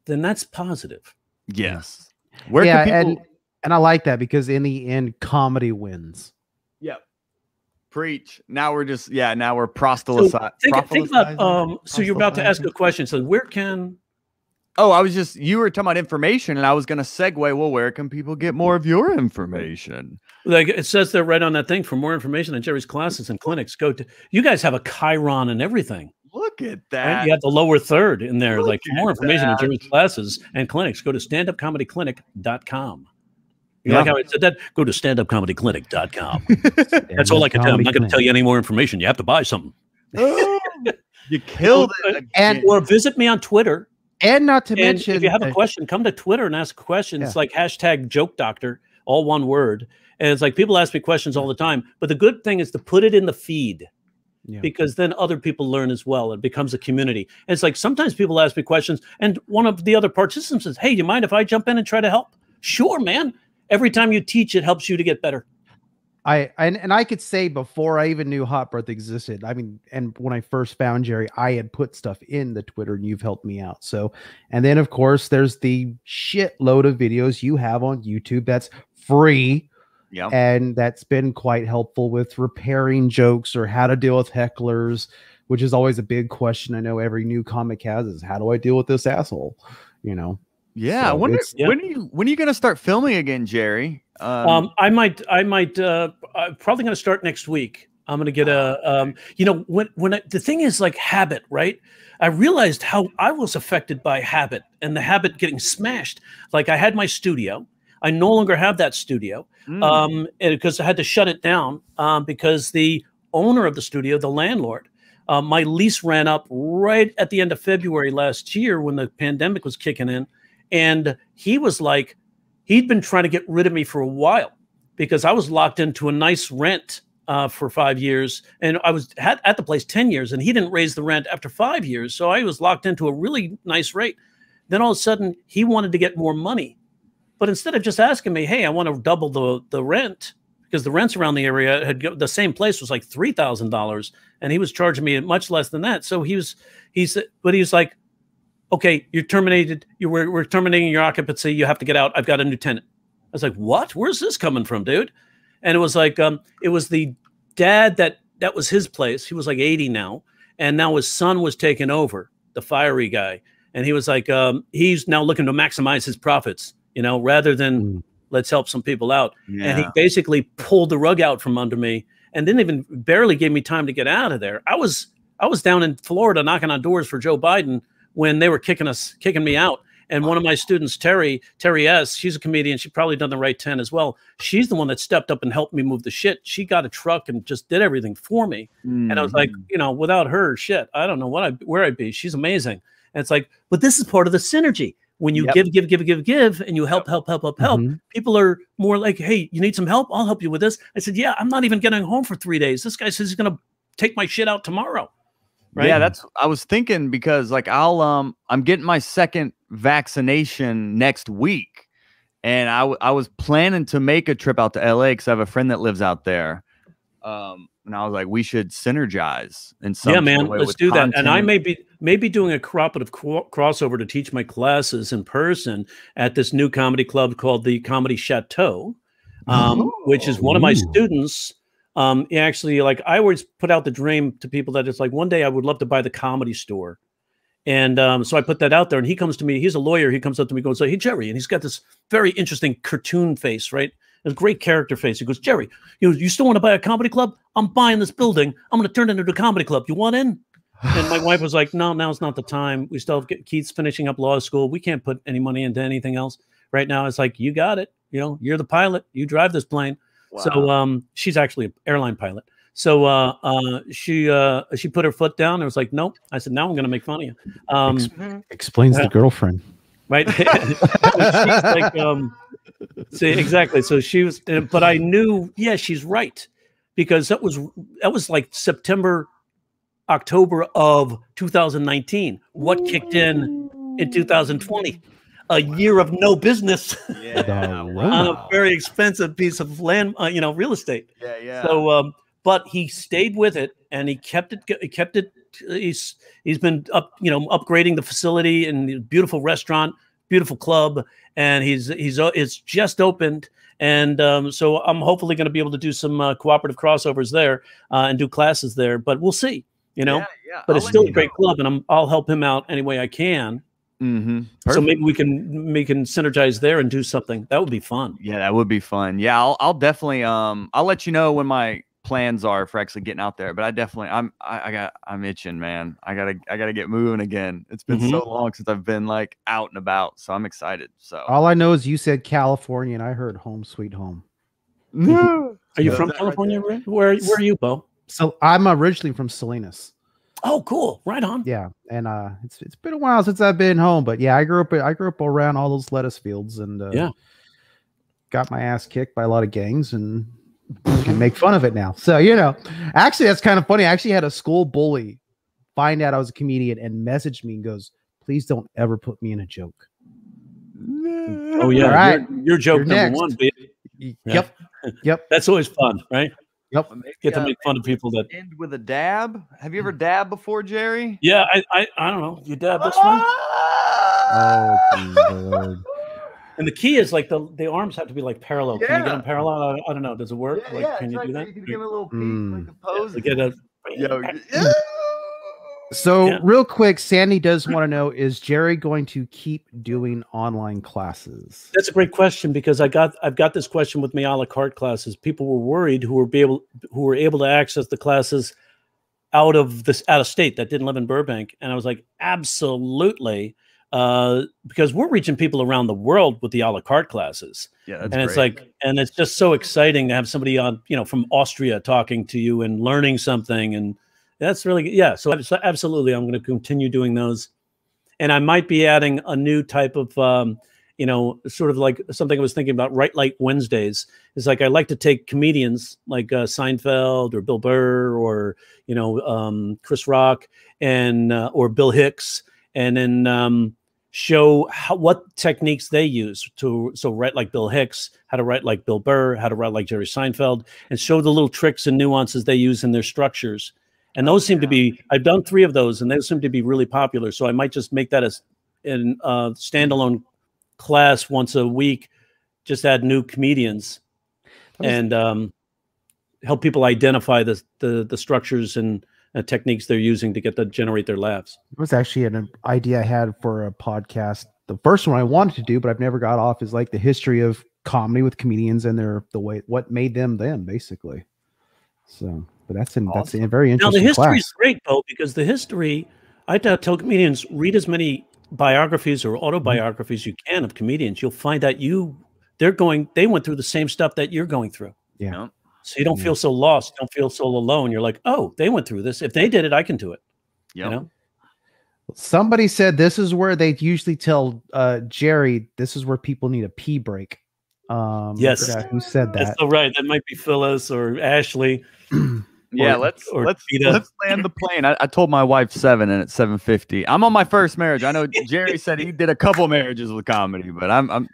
then that's positive. Yes. Where can people... and I like that because in the end, comedy wins. Yep. Preach. Now we're proselytizing. Think about so you're about to ask a question. So where can you were talking about information and I was gonna segue. Well, where can people get more of your information? Like it says there right on that thing, for more information on Jerry's classes and clinics, you guys have a Chiron and everything. Look at that. Right? You have the lower third in there. For more information on Jerry's classes and clinics, go to standupcomedyclinic.com. You like how I said that? Go to standupcomedyclinic.com. That's all I can tell. I'm not going to tell you any more information. You have to buy something. You killed it. Or visit me on Twitter. And not to mention, if you have a question, come to Twitter and ask a question. It's like hashtag joke doctor, all one word. And it's like people ask me questions all the time. But the good thing is to put it in the feed. Yeah. Because then other people learn as well. It becomes a community. And it's like sometimes people ask me questions and one of the other participants says, hey, do you mind if I jump in and try to help? Sure, man. Every time you teach, it helps you to get better. I could say before I even knew Hot Breath existed, and when I first found Jerry, I had put stuff in the Twitter and you've helped me out. So, and then of course there's the shitload of videos you have on YouTube that's free. Yeah. And that's been quite helpful with repairing jokes or how to deal with hecklers, which is always a big question I know every new comic has is how do I deal with this asshole? Yeah. So I wonder when are you going to start filming again, Jerry? I'm probably going to start next week. I'm going to get the thing is like habit, right? I realized how I was affected by habit and the habit getting smashed. Like I had my studio. I no longer have that studio because I had to shut it down because the owner of the studio, the landlord, my lease ran up right at the end of February last year when the pandemic was kicking in. And he was like, he'd been trying to get rid of me for a while because I was locked into a nice rent for 5 years. And I was at the place 10 years and he didn't raise the rent after 5 years. So I was locked into a really nice rate. Then all of a sudden he wanted to get more money. But instead of just asking me, hey, I want to double the rent, because the rents around the area the same place was like $3,000, and he was charging me much less than that. So he was like, okay, you're terminated. We're terminating your occupancy. You have to get out. I've got a new tenant. I was like, what? Where's this coming from, dude? And it was like, it was the dad that was his place. He was like 80 now, and now his son was taking over, the fiery guy. And he was like, he's now looking to maximize his profits, you know, rather than let's help some people out. Yeah. And he basically pulled the rug out from under me and didn't even barely give me time to get out of there. I was down in Florida knocking on doors for Joe Biden when they were kicking me out. And one of my students, Terry S., she's a comedian. She's probably done the right 10 as well. She's the one that stepped up and helped me move the shit. She got a truck and just did everything for me. And I was like, you know, without her, shit, I don't know where I'd be. She's amazing. And it's like, but this is part of the synergy. When you give, and you help, people are more like, hey, you need some help? I'll help you with this. I said, yeah, I'm not even getting home for 3 days. This guy says he's going to take my shit out tomorrow. Right? Yeah, I was thinking because like I'm getting my second vaccination next week, and I was planning to make a trip out to LA because I have a friend that lives out there. And I was like, we should synergize in some man, way let's do that. And I may be doing a cooperative crossover to teach my classes in person at this new comedy club called the Comedy Chateau, which is one of my students. Actually, like I always put out the dream to people that it's like one day I would love to buy the Comedy Store. And so I put that out there, and he comes to me. He's a lawyer. He comes up to me and goes, hey, Jerry. And he's got this very interesting cartoon face, right? A great character face. He goes, Jerry, you still want to buy a comedy club? I'm buying this building. I'm going to turn it into a comedy club. You want in? And my wife was like, no, now's not the time. We still have Keith's finishing up law school. We can't put any money into anything else right now. It's like, you got it. You know, you're the pilot. You drive this plane. Wow. So she's actually an airline pilot. So she put her foot down and was like, nope. I said, now I'm going to make fun of you. Explains the girlfriend. Right. She's like, see, exactly. So she was, but I knew, yeah, she's right. Because that was like September, October of 2019. What kicked in 2020? A year of no business on a very expensive piece of land, real estate. Yeah. So, but he stayed with it and he kept it. He's been upgrading the facility and the beautiful restaurant, beautiful club, and it's just opened. And so I'm hopefully going to be able to do some cooperative crossovers there and do classes there. But we'll see, But it's still a great club, and I'll help him out any way I can. So maybe we can synergize there and do something. That would be fun. Yeah, that would be fun. Yeah, I'll definitely I'll let you know when my plans are for actually getting out there. But I definitely I'm itching, man. I gotta get moving again. It's been so long since I've been like out and about, so I'm excited. So all I know is you said California, and I heard home sweet home. Are you from California? Right? Where are you, Bo? So I'm originally from Salinas. Oh, cool! Right on. Yeah, and it's been a while since I've been home, but yeah, I grew up around all those lettuce fields, and got my ass kicked by a lot of gangs, and can make fun of it now. So actually, that's kind of funny. I actually had a school bully find out I was a comedian and message me and goes, "Please don't ever put me in a joke." Oh yeah, all right, you're joke number one, baby. Yep. That's always fun, right? Yep. Get to make fun of people that end with a dab. Have you ever dabbed before, Jerry? Yeah, I don't know. You dab this one? Oh, Lord. And the key is like the arms have to be like parallel. Can you get them parallel? I don't know. Does it work? Can you do that? You can give it a little peek, like a pose. So real quick, Sandy does want to know, is Jerry going to keep doing online classes? That's a great question, because I've got this question with my a la carte classes. People were worried who were able to access the classes out of state that didn't live in Burbank. And I was like, absolutely. Because we're reaching people around the world with the a la carte classes. Yeah, that's and great. It's like, and it's just so exciting to have somebody on, from Austria talking to you and learning something. And that's really, so absolutely, I'm going to continue doing those. And I might be adding a new type of, sort of like something I was thinking about, Right Like Wednesdays. It's like I like to take comedians like Seinfeld or Bill Burr or, Chris Rock and or Bill Hicks, and then show what techniques they use to write like Bill Hicks, how to write like Bill Burr, how to write like Jerry Seinfeld, and show the little tricks and nuances they use in their structures. And those seem to be, I've done 3 of those, and those seem to be really popular. So I might just make that as in standalone class once a week, just add new comedians and help people identify the structures and techniques they're using to generate their laughs. It was actually an idea I had for a podcast. The first one I wanted to do, but I've never got off, is like the history of comedy with comedians and the way what made them basically. So, but that's a very interesting. Now the history is class. great though, because the history, I tell comedians, read as many biographies or autobiographies you can of comedians. You'll find that they went through the same stuff that you're going through. Yeah. So you don't feel so lost, don't feel so alone. You're like, oh, they went through this. If they did it, I can do it. Yep. You know? Somebody said this is where they usually tell Jerry, this is where people need a pee break. Yes. I forgot who said that? That's so right. That might be Phyllis or Ashley. Yeah, let's land the plane. I told my wife 7 and it's 7:50. I'm on my first marriage. I know Jerry said he did a couple marriages with comedy, but I'm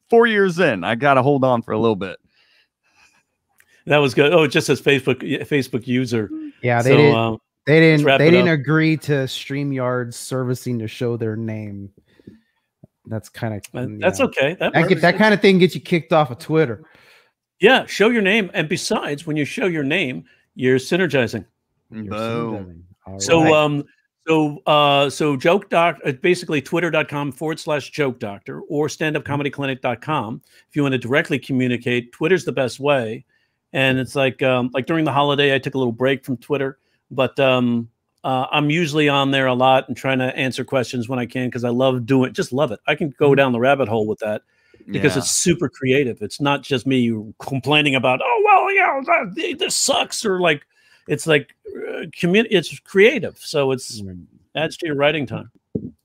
4 years in. I gotta hold on for a little bit. That was good. Oh, it just says Facebook user. Yeah, they didn't agree to StreamYard's servicing to show their name. That's kind of that's okay. That kind of thing gets you kicked off of Twitter. Yeah, show your name, and besides, when you show your name, you're synergizing. Boom. So Joke Doctor, basically twitter.com/Joke Doctor or standupcomedyclinic.com. If you want to directly communicate, Twitter's the best way. And it's like during the holiday, I took a little break from Twitter, but I'm usually on there a lot and trying to answer questions when I can, because I love doing it. Just love it. I can go down the rabbit hole with that. Because it's super creative. It's not just me complaining about, oh, well, yeah, this sucks. Or like, it's like, it's creative. So it's adds to your writing time.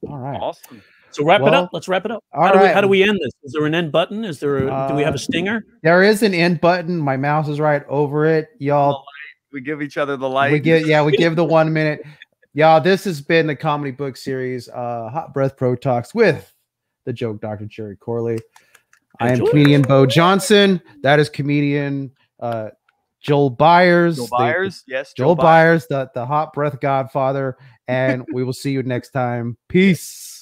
All right. Awesome. So wrap it up. Let's wrap it up. How do we end this? Is there an end button? Is there do we have a stinger? There is an end button. My mouse is right over it. Y'all. We give each other the light. We give the 1 minute. Y'all, this has been the comedy book series, Hot Breath Pro Talks with the Joke Dr. Jerry Corley. I am comedian Bo Johnson. That is comedian Joel Byers. Joel Byers, the Hot Breath Godfather. And we will see you next time. Peace.